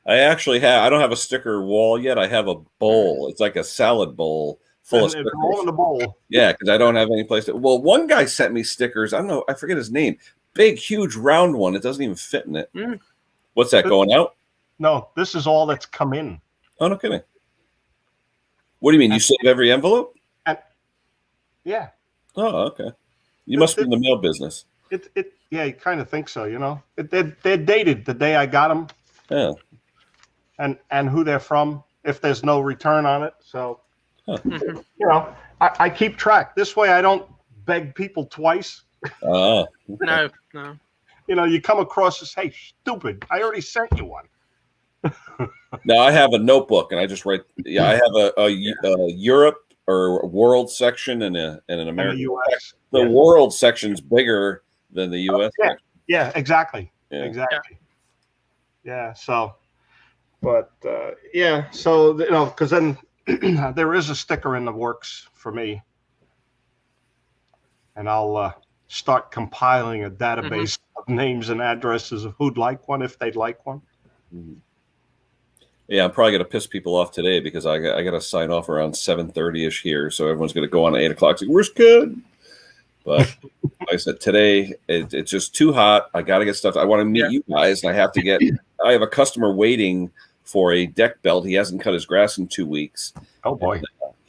I actually have. I don't have a sticker wall yet. I have a bowl. It's like a salad bowl full of stickers. All in the bowl. Yeah, because I don't have any place to. Well, one guy sent me stickers. I don't know. I forget his name. Big, huge, round one. It doesn't even fit in it. What's that going out? No, this is all that's come in. Oh, no kidding. What do you mean? You save every envelope? Yeah. Oh, okay. You must be in the mail business. Yeah, you kind of think so. You know, they're dated the day I got them. Yeah. And who they're from, if there's no return on it. So, you know, I keep track. This way I don't beg people twice. No. You know, you come across as, hey, stupid, I already sent you one. Now I have a notebook and I just write. Yeah, I have a Europe or world section and an American. The US. The world section's bigger than the US. Yeah, exactly. Yeah. Exactly. Yeah. So, but yeah. So you know, because then there is a sticker in the works for me, and I'll start compiling a database of names and addresses of who'd like one if they'd like one. Yeah, I'm probably gonna piss people off today because I got to sign off around 7:30ish here, so everyone's gonna go on at 8 o'clock. Say, where's Kid? But like I said, today it's just too hot. I got to get stuff. I want to meet you guys, and I have to get. I have a customer waiting for a deck belt. He hasn't cut his grass in 2 weeks. Oh boy!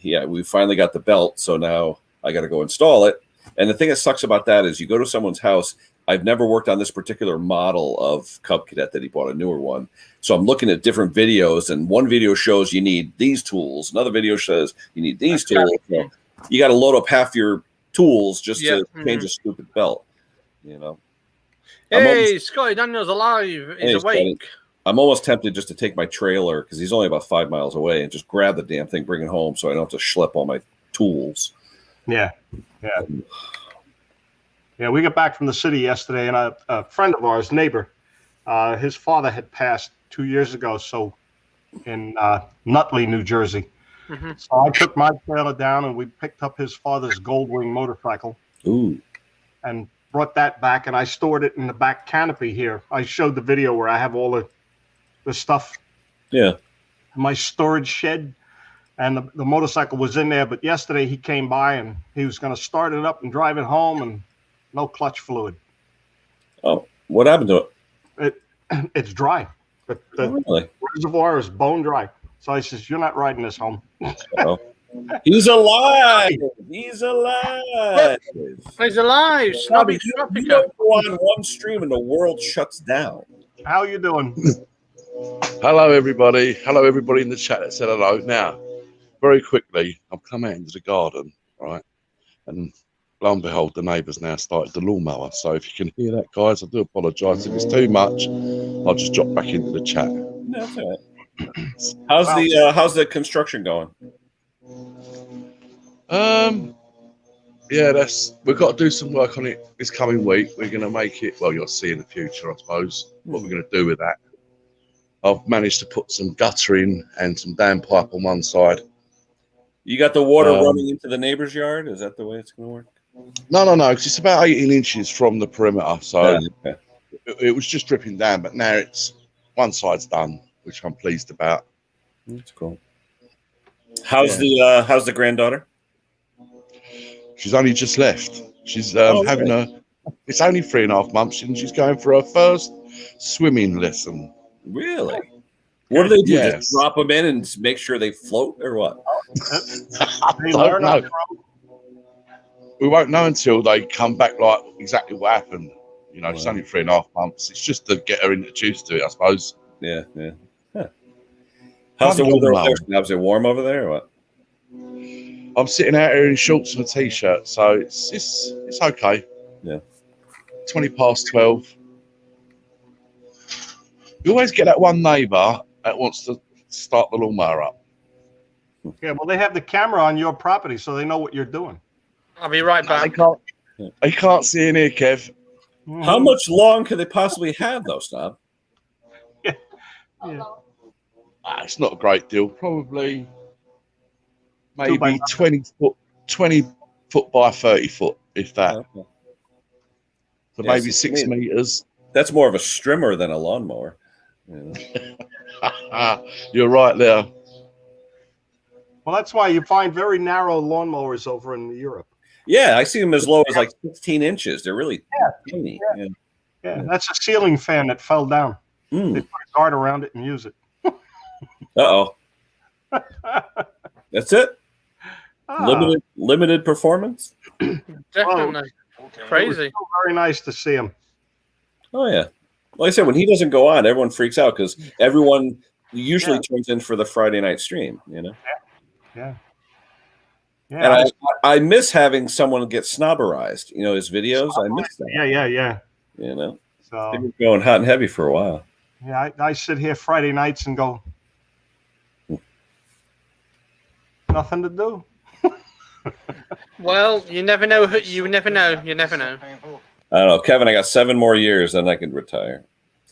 And, we finally got the belt, so now I got to go install it. And the thing that sucks about that is you go to someone's house. I've never worked on this particular model of Cub Cadet that he bought, a newer one. So I'm looking at different videos, and one video shows you need these tools. Another video says you need these tools. So you got to load up half your tools just to change a stupid belt, you know. Hey, Scotty Daniels alive. He's awake. Scotty. I'm almost tempted just to take my trailer because he's only about 5 miles away and just grab the damn thing, bring it home so I don't have to schlep all my tools. Yeah. Yeah, we got back from the city yesterday, and a friend of ours, neighbor, his father had passed 2 years ago, so in Nutley, New Jersey. So I took my trailer down, and we picked up his father's Goldwing motorcycle. Ooh. And brought that back, and I stored it in the back canopy here. I showed the video where I have all the stuff. Yeah. In my storage shed, and the motorcycle was in there. But yesterday he came by, and he was going to start it up and drive it home, and no clutch fluid. Oh, what happened to it? It's dry. The reservoir is bone dry. So I says, "You're not riding this home." He's alive. He's alive. He's alive. Snobby you don't go on one stream and the world shuts down. How you doing? Hello, everybody. Hello, everybody in the chat that said hello. Now, very quickly, I've come out into the garden, right? And lo and behold, the neighbours now started the lawnmower. So if you can hear that, guys, I do apologise. If it's too much, I'll just drop back into the chat. No, that's all right. How's the construction going? Yeah, we've got to do some work on it this coming week. We're going to make it, well, you'll see in the future, I suppose, what we're going to do with that. I've managed to put some gutter in and some dam pipe on one side. You got the water running into the neighbor's yard? Is that the way it's going to work? No, because it's about 18 inches from the perimeter, so it was just dripping down, but now it's one side's done, which I'm pleased about. That's cool. How's the granddaughter? She's only just left. She's having it's only 3.5 months, and she's going for her first swimming lesson. Really? What do they do? Yes. Just drop them in and make sure they float, or what? I don't know. We won't know until they come back, like exactly what happened. You know, It's only 3.5 months. It's just to get her introduced to it, I suppose. Yeah. Huh. How's the weather over there? Is it warm over there, or what? I'm sitting out here in shorts and a t-shirt, so it's okay. Yeah. 12:20. You always get that one neighbour that wants to start the lawnmower up. Yeah, well, they have the camera on your property, so they know what you're doing. I'll be right back. I can't see in here, Kev. How much long could they possibly have, though, Snob? Yeah. It's not a great deal. Probably Two by maybe 20 foot by 30 foot, if that. Okay. So Yeah, maybe 6 meters. That's more of a strimmer than a lawnmower. You know? You're right there. Well, that's why you find very narrow lawnmowers over in Europe. Yeah, I see them as low as like 16 inches. They're really tiny. Yeah, that's a ceiling fan that fell down. They put a guard around it and use it. Uh-oh. That's it? Limited performance? Definitely. Crazy. So very nice to see him. Oh, yeah. Like I said, when he doesn't go on, everyone freaks out because everyone usually turns in for the Friday night stream, you know? Yeah. And I miss having someone get snobberized, you know, his videos. I miss that. Yeah. You know? So They were going hot and heavy for a while. yeah, I sit here Friday nights and go, nothing to do. Well, you never know. You never know. You never know. I don't know, Kevin. I got 7 more years, then I can retire.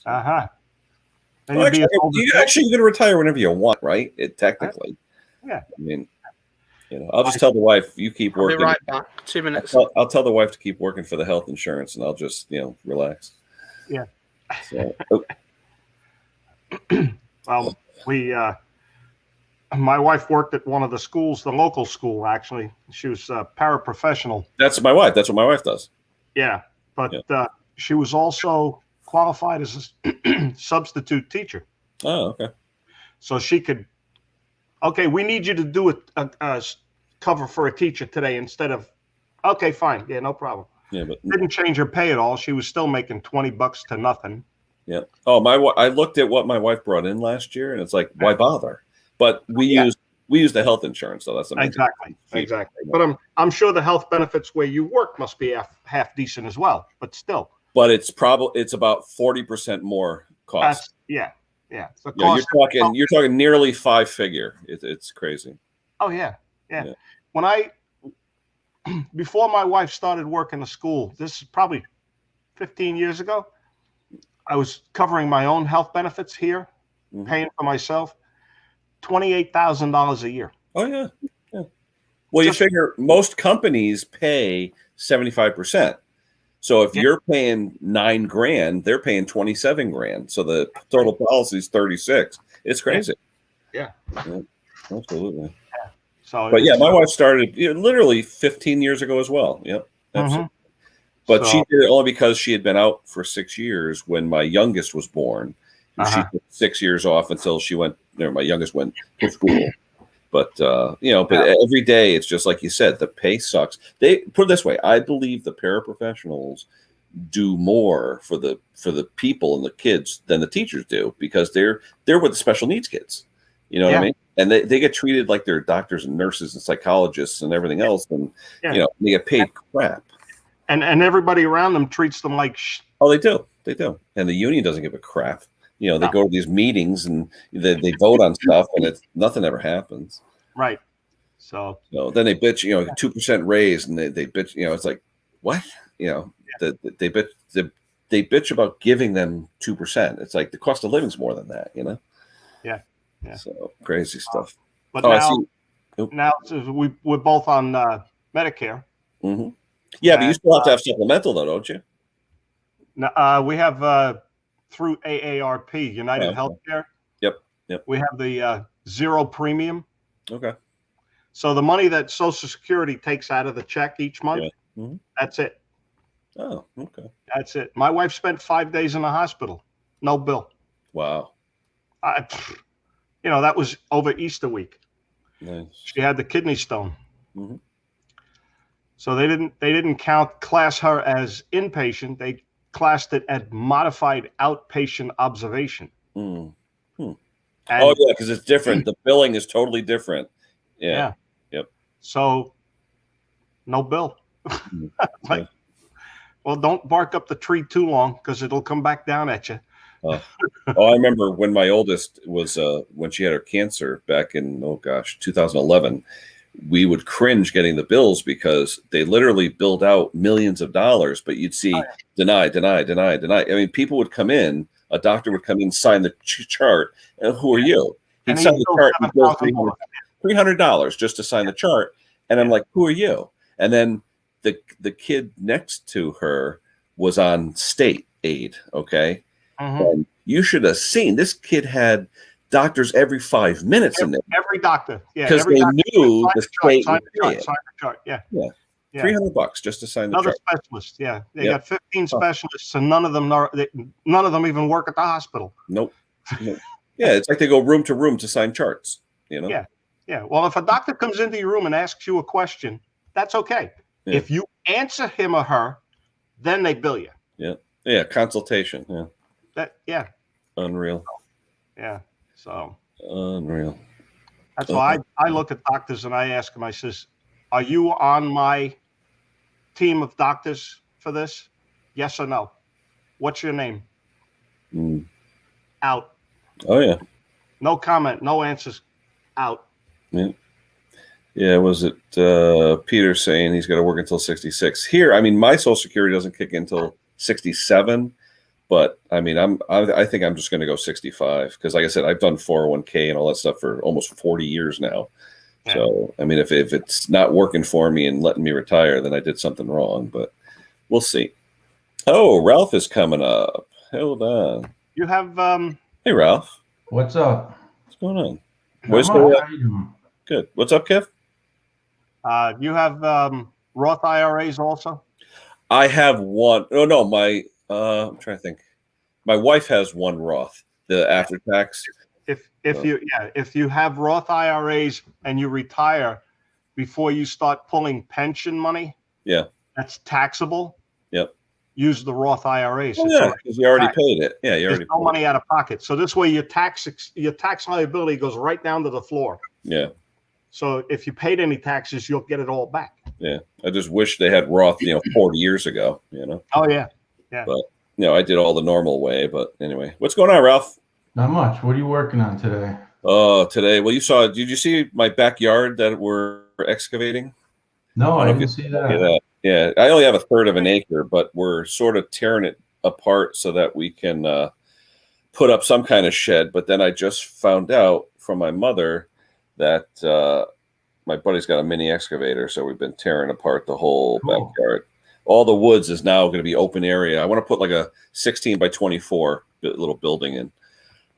Well, actually, you can retire whenever you want, right? Technically. Yeah. I mean, you know, I'll just tell the wife you keep I'll working. be right back. 2 minutes. I'll tell the wife to keep working for the health insurance, and I'll just relax. Yeah. So, Well, my wife worked at one of the schools, the local school, actually. She was a paraprofessional. that's my wife. That's what my wife does. Yeah. But she was also qualified as a substitute teacher. Oh, okay. So she could, okay, we need you to do a cover for a teacher today instead of, okay, fine. Yeah, no problem. Yeah, but Didn't change her pay at all. She was still making $20 to nothing. yeah. Oh, I looked at what my wife brought in last year, and it's like, why bother? But we use the health insurance, so that's the main thing. Exactly. But I'm sure the health benefits where you work must be half decent as well. But still. But it's about 40% more cost. Yeah. So you're talking nearly 5-figure. It's crazy. Oh yeah. When before my wife started working the school, this is probably 15 years ago, I was covering my own health benefits here, paying for myself, $28,000 a year. Oh yeah. Well, you figure most companies pay 75%. So if you're paying $9,000, they're paying $27,000. So the total policy is 36. It's crazy. Yeah. Absolutely. Yeah. So, but yeah, my wife started literally 15 years ago as well. Yep. Absolutely. But she did it only because she had been out for 6 years when my youngest was born. She took 6 years off until my youngest went to school. But every day it's just like you said, the pay sucks. They put it this way: I believe the paraprofessionals do more for the people and the kids than the teachers do because they're with the special needs kids. You know what I mean? And they get treated like they're doctors and nurses and psychologists and everything else, and they get paid crap. And everybody around them treats them like. Oh, they do. And the union doesn't give a crap. They go to these meetings and they vote on stuff, and nothing ever happens. Right. So then they bitch, 2% raise, and they bitch. It's like, what? They bitch about giving them 2%. It's like the cost of living's more than that. Yeah. So crazy stuff. But now we're both on Medicare. Mm-hmm. Yeah, but you still have to have supplemental, though, don't you? No, we have. Through AARP, United Healthcare. Yep. We have the 0 premium. Okay. So the money that Social Security takes out of the check each month, that's it. Oh, okay. That's it. My wife spent 5 days in the hospital, no bill. Wow. That was over Easter week. Nice. She had the kidney stone. Mm-hmm. So they didn't class her as inpatient. They classed it at modified outpatient observation. Because it's different. The billing is totally different. Yeah. Yep. So no bill. Well, don't bark up the tree too long because it'll come back down at you. Oh, I remember when my oldest was when she had her cancer back in 2011. We would cringe getting the bills because they literally billed out millions of dollars, but you'd see deny, deny, deny, deny. I mean, people would come in, a doctor would come in, sign the chart, and who are you? He'd sign the chart and bill $300 just to sign the chart, and I'm like, who are you? And then the kid next to her was on state aid, okay? And you should have seen this kid had doctors every 5 minutes in there. Every doctor, because they knew the state sign the chart, yeah. $300 just to sign the Another chart. specialist, They got 15 specialists, and none of them even work at the hospital. Nope. Yeah, it's like they go room to room to sign charts. Yeah. Well, if a doctor comes into your room and asks you a question, that's okay. Yeah. If you answer him or her, then they bill you. Yeah, consultation. Unreal. Yeah. So unreal. That's why I look at doctors and I ask them, I says, are you on my team of doctors for this? Yes or no? What's your name? Out. Oh, yeah. No comment, no answers. Out. Yeah, was it Peter saying he's got to work until 66? Here, I mean, my Social Security doesn't kick in until 67. But I mean, I think I'm just going to go 65 because, like I said, I've done 401k and all that stuff for almost 40 years now. Yeah. So I mean, if it's not working for me and letting me retire, then I did something wrong. But we'll see. Oh, Ralph is coming up. Hold on. You have Hey, Ralph. What's up? What's going on? How you doing? Good. What's up, Kev? You have Roth IRAs also? I have one. Oh no, my. I'm trying to think. My wife has one Roth, the after tax. If you have Roth IRAs and you retire before you start pulling pension money, that's taxable. Yep. Use the Roth IRAs. Because you already paid it. Yeah, you already. There's no money out of pocket. So this way, your tax liability goes right down to the floor. Yeah. So if you paid any taxes, you'll get it all back. Yeah. I just wish they had Roth, 40 years ago. Oh yeah. Yeah. But I did all the normal way. But anyway, what's going on, Ralph? Not much. What are you working on today? Oh, today. Well, did you see my backyard that we're excavating? No, I didn't see that. Yeah, I only have a third of an acre, but we're sort of tearing it apart so that we can put up some kind of shed. But then I just found out from my mother that my buddy's got a mini excavator, so we've been tearing apart the whole backyard. All the woods is now going to be open area. I want to put like a 16 by 24 little building in.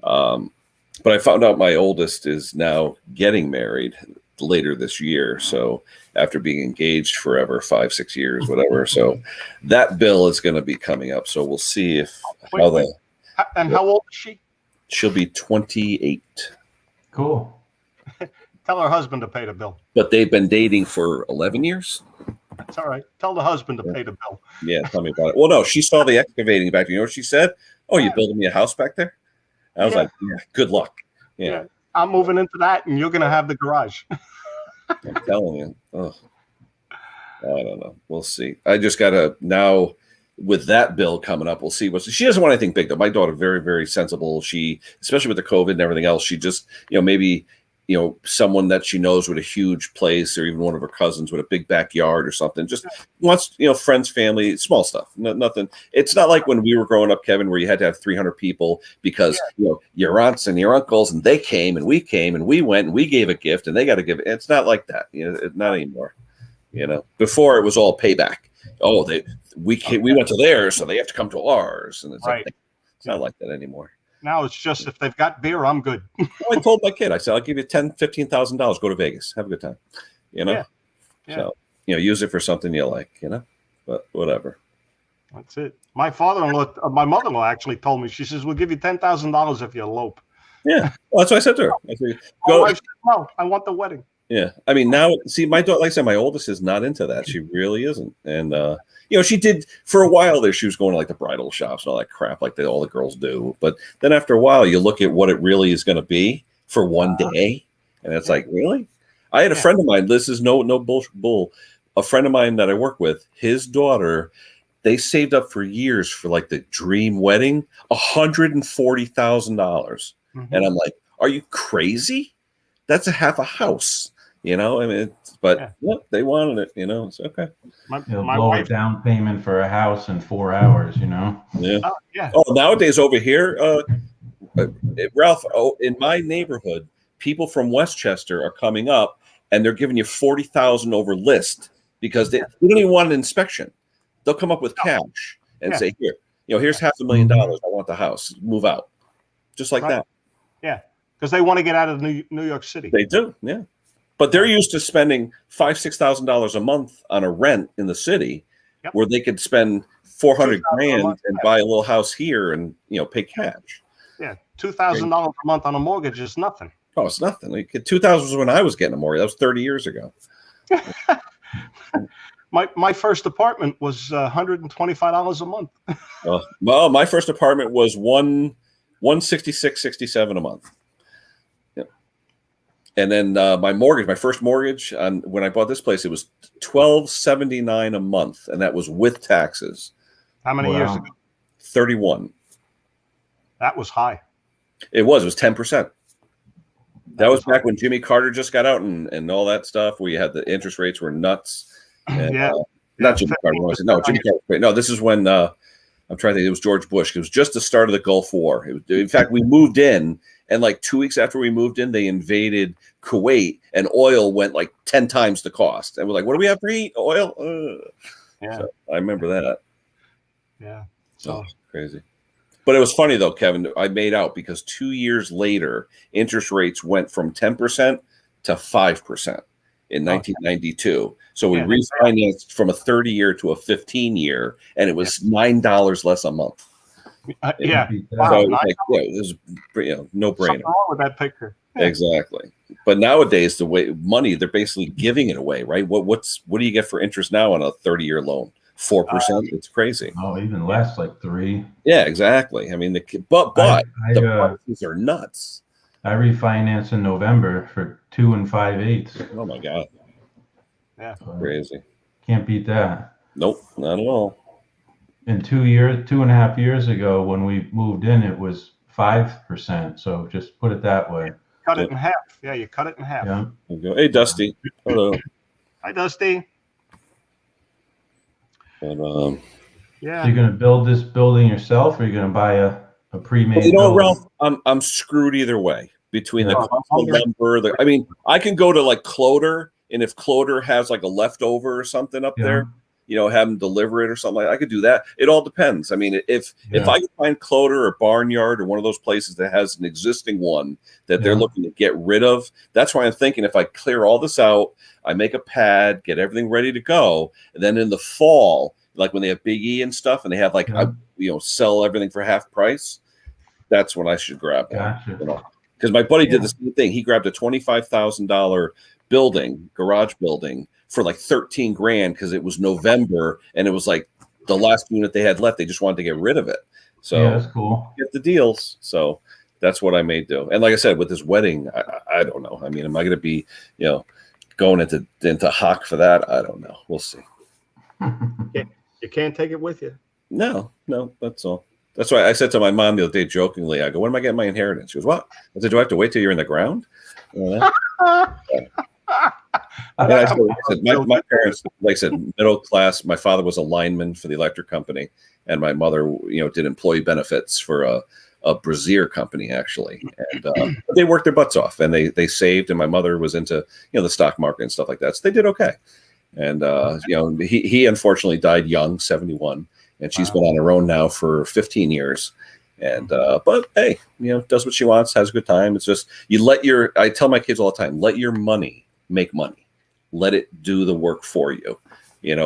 But I found out my oldest is now getting married later this year. So after being engaged forever, 5-6 years, whatever. So that bill is going to be coming up. So we'll see how old is she? She'll be 28. Cool. Tell her husband to pay the bill. But they've been dating for 11 years. That's all right. Tell the husband to pay the bill. Yeah, tell me about it. Well, no, she saw the excavating back there. You know what she said? Oh, you building me a house back there? I was like, yeah, good luck. Yeah. I'm moving into that, and you're going to have the garage. I'm telling you. Oh, I don't know. We'll see. I just got to now with that bill coming up. We'll see she doesn't want anything big though. My daughter, very, very sensible. She, especially with the COVID and everything else, she just, maybe, someone that she knows with a huge place or even one of her cousins with a big backyard or something, just wants, friends, family, small stuff, nothing. It's not like when we were growing up, Kevin, where you had to have 300 people because, your aunts and your uncles and they came and we went and we gave a gift and they got to give it. It's not like that. Not anymore. Before it was all payback. Oh, we went to theirs, so they have to come to ours. And it's it's not like that anymore. Now it's just if they've got beer, I'm good. I told my kid, I said, I'll give you $15,000. Go to Vegas. Have a good time. So, use it for something you like, but whatever. That's it. My mother-in-law actually told me, she says, we'll give you $10,000 if you elope. Yeah. Well, that's what I said to her. I said, go. No, I want the wedding. Yeah. I mean, now, see, my daughter, like I said, my oldest is not into that. She really isn't. And, she did for a while there. She was going to like the bridal shops and all that crap like all the girls do. But then after a while, you look at what it really is going to be for one day. And it's like, really? I had a friend of mine. This is no bull. A friend of mine that I work with, his daughter they saved up for years for like the dream wedding, $140,000. And I'm like, are you crazy? That's a half a house, you know? I mean, but they wanted it, you know? It's okay. My wife, down payment for a house in 4 hours, you know? Yeah. Oh, nowadays over here, Ralph, in my neighborhood, people from Westchester are coming up and they're giving you $40,000 over list because they don't even want an inspection. They'll come up with cash and say, here, you know, here's $500,000. I want the house. Move out. Just like that. Yeah. Because they want to get out of New York City. They do. Yeah. But they're used to spending $5,000-$6,000 a month on a rent in the city where they could spend $400,000 and buy a little house here and, you know, pay cash. Yeah. $2,000 a month on a mortgage is nothing. Oh, it's nothing. Like, 2000 was when I was getting a mortgage. That was 30 years ago. My first apartment was $125 a month. Well, my first apartment was $166.67 a month. Yeah. And then my first mortgage when I bought this place, it was $1,279 a month, and that was with taxes. How many years ago? 31. That was high. It was 10%. That was back when Jimmy Carter just got out and all that stuff, where you had the interest rates were nuts. And, not Jimmy Carter. No, Jimmy Carter. No, this is when I'm trying to think. It was George Bush. It was just the start of the Gulf War. In fact, we moved in, and like 2 weeks after we moved in, they invaded Kuwait, and oil went like 10 times the cost. And we're like, "What do we have to eat? Oil?" So I remember that. Yeah. So crazy. But it was funny though, Kevin. I made out because 2 years later, interest rates went from 10% to 5% in 1992. So we refinanced from a 30-year to a 15-year, and it was $9 less a month. Yeah. So it was no brainer. Something wrong with that picture. Yeah. Exactly. But nowadays, the way money, they're basically giving it away, right? What do you get for interest now on a 30-year loan? 4%. It's crazy. Oh, even less, like 3. Yeah, exactly. I mean, the prices are nuts. I refinanced in November for 2 5/8. Oh my god. Yeah, crazy. Can't beat that. Nope, not at all. In 2.5 years ago, when we moved in, it was 5%. So just put it that way. Cut it in half. Yeah, you cut it in half. Yeah. Hey, Dusty. Hello. Hi, Dusty. But, So you're gonna build this building yourself, or you're gonna buy a pre-made? Well, you know, Ralph, I'm screwed either way between the cost of lumber. I mean, I can go to like Cloder, and if Cloder has like a leftover or something up there, you know, have them deliver it or something like that. I could do that. It all depends. I mean, if I can find Cloder or Barnyard or one of those places that has an existing one that they're looking to get rid of, that's why I'm thinking if I clear all this out, I make a pad, get everything ready to go, and then in the fall, like when they have Big E and stuff, and they have like sell everything for half price, that's when I should grab it. Gotcha. You know? Because my buddy did the same thing. He grabbed a $25,000 garage building for like 13 grand because it was November and it was like the last unit they had left. They just wanted to get rid of it. So that's cool. Get the deals. So that's what I may do. And like I said, with this wedding, I don't know. I mean, am I going to be, going into hock for that? I don't know. We'll see. You can't take it with you. No, that's all. That's why I said to my mom the other day jokingly, I go, when am I getting my inheritance? She goes, what? I said, do I have to wait till you're in the ground? And I said, my parents, like I said, middle class. My father was a lineman for the electric company, and my mother, did employee benefits for a brassiere company, actually. And they worked their butts off, and they saved. And my mother was into the stock market and stuff like that, so they did okay. And he unfortunately died young, 71, and she's been on her own now for 15 years. And but hey, does what she wants, has a good time. It's just I tell my kids all the time, let your money make money. Let it do the work for you.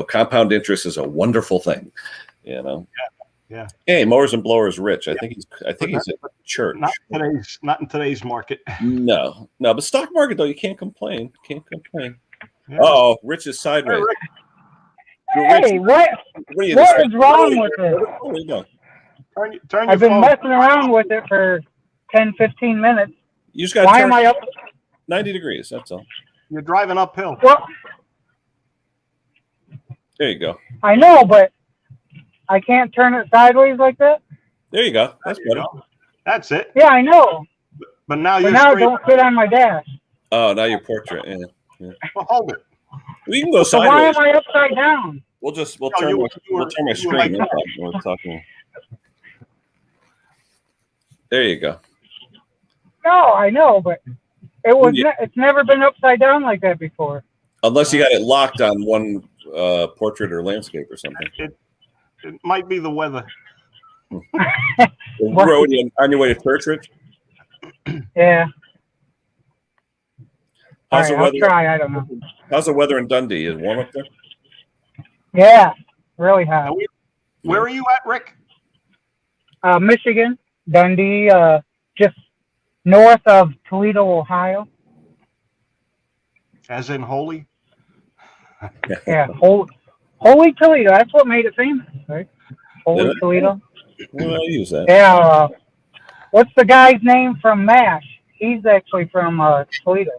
Compound interest is a wonderful thing. Yeah. Hey, Mowers and Blowers Rich. I think he's at church. Not in today's market. No. But stock market though, you can't complain. Yeah. Oh, Rich is sideways. Hey, what is wrong with it? There you go. Turn I've been messing around with it for 10, 15 minutes. You just got. Why am I up? 90 degrees. That's all. You're driving uphill. Well, there you go. I know, but I can't turn it sideways like that. There you go. That's better. That's it. Yeah, I know. But now But you're now it straight. don't fit on my dash. Oh, now your portrait. Yeah. Well, hold it. We can go So why sideways. am I upside down? We'll No, turn you my were screen. like- We're talking. There you go. No, I know, but it was. Yeah. It's never been upside down like that before. Unless you got it locked on one portrait or landscape or something. It might be the weather. On your way to church, Rich? Yeah. All How's right, the weather? I'll try. I don't know. How's the weather in Dundee? Is it warm up there? Yeah, really hot. Now, where are you at, Rick? Michigan, Dundee, just north of Toledo, Ohio. As in holy? Yeah, Holy Toledo. That's what made it famous, right? Holy Toledo. Well, I'll use that. Yeah. What's the guy's name from MASH? He's actually from Toledo.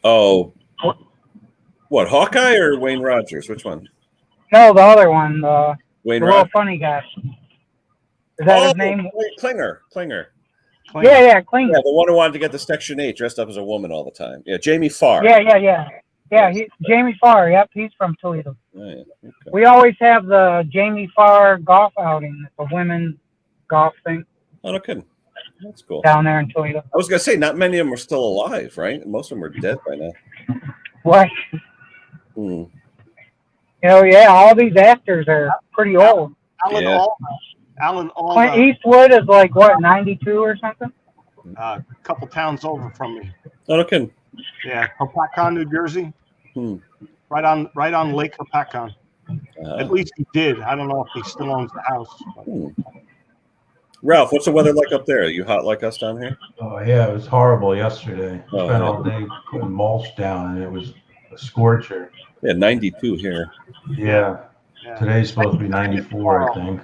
Oh, what, Hawkeye or Wayne Rogers? Which one? No, the other one. Wayne the little Rogers. funny guy. Is that his name? Klinger. Yeah, Klinger. Yeah, the one who wanted to get the Section 8 dressed up as a woman all the time. Yeah, Jamie Farr. Yeah. Jamie Farr. Yep, he's from Toledo. Oh, yeah. Okay. We always have the Jamie Farr golf outing, the women's golf thing. Oh, no kidding. That's cool. Down there in Toledo. I was going to say, not many of them are still alive, right? Most of them are dead by now. What? Hmm. All these actors are pretty old. Alan Clint Eastwood is like, what, 92 or something? A couple towns over from me. Oh, no kidding. Yeah, Hopatcong, New Jersey. Right on Lake Hopatcong. At least he did. I don't know if he still owns the house. Ralph, what's the weather like up there? Are you hot like us down here? Oh yeah, it was horrible yesterday. Oh, Spent yeah. all day putting mulch down, and it was a scorcher. Yeah, 92 here. Yeah. Today's supposed to be 94, I think.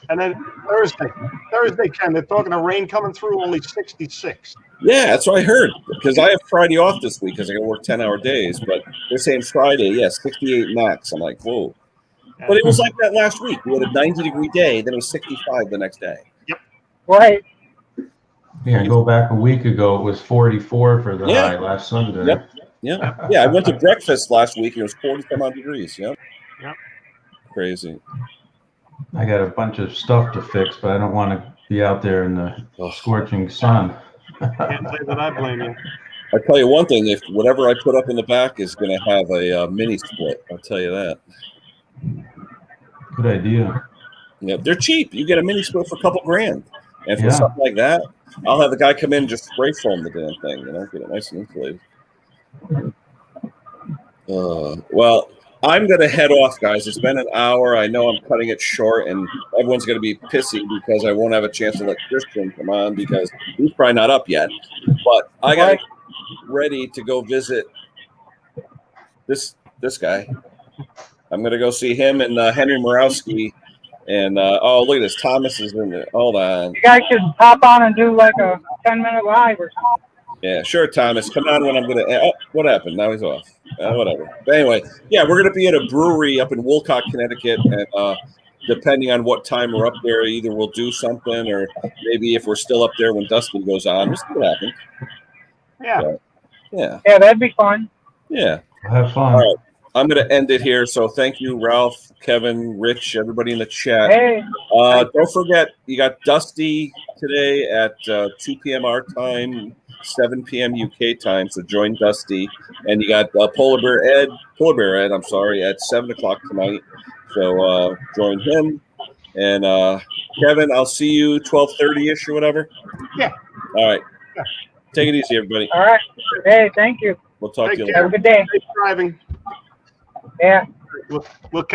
And then Thursday, Ken, they're talking of rain coming through, only 66. Yeah, that's what I heard. Because I have Friday off this week because I got to work 10-hour days. But they're saying Friday, 68 max. I'm like, whoa. But it was like that last week. We had a 90-degree day, then it was 65 the next day. Yep. Right. Yeah, go back a week ago, it was 44 for the high last Sunday. Yep. Yeah, I went to breakfast last week and it was 40-some-odd degrees. Yep. Crazy. I got a bunch of stuff to fix, but I don't want to be out there in the scorching sun. Can't say that I blame you. I tell you one thing: if whatever I put up in the back is going to have a mini split, I'll tell you that. Good idea. Yeah, they're cheap. You get a mini split for a couple grand, and for something like that, I'll have the guy come in and just spray foam the damn thing. Get it nice and insulated. Well, I'm going to head off, guys. It's been an hour. I know I'm cutting it short, and everyone's going to be pissy because I won't have a chance to let Christian come on because he's probably not up yet. But I got to get ready to go visit this guy. I'm going to go see him and Henry Morawski. And, look at this. Thomas is in there. Hold on. You guys should pop on and do like a 10-minute live or something. Yeah, sure, Thomas. Come on when I'm going to – oh, what happened? Now he's off. Whatever. But anyway, yeah, we're going to be at a brewery up in Wolcott, Connecticut. And depending on what time we're up there, either we'll do something or maybe if we're still up there when Dusty goes on, we'll see what happens. Yeah. So, yeah. Yeah, that'd be fun. Yeah. Have fun. All right. I'm going to end it here. So thank you, Ralph, Kevin, Rich, everybody in the chat. Hey. Don't forget, you got Dusty today at 2 p.m. our time, 7 p.m. UK time. So join Dusty. And you got Polar Bear Ed, at 7 o'clock tonight. So join him. And Kevin, I'll see you 12:30-ish or whatever. Yeah. All right. Take it easy, everybody. All right. Hey, thank you. We'll talk to you later. Have a good day. Safe driving. Yeah. We'll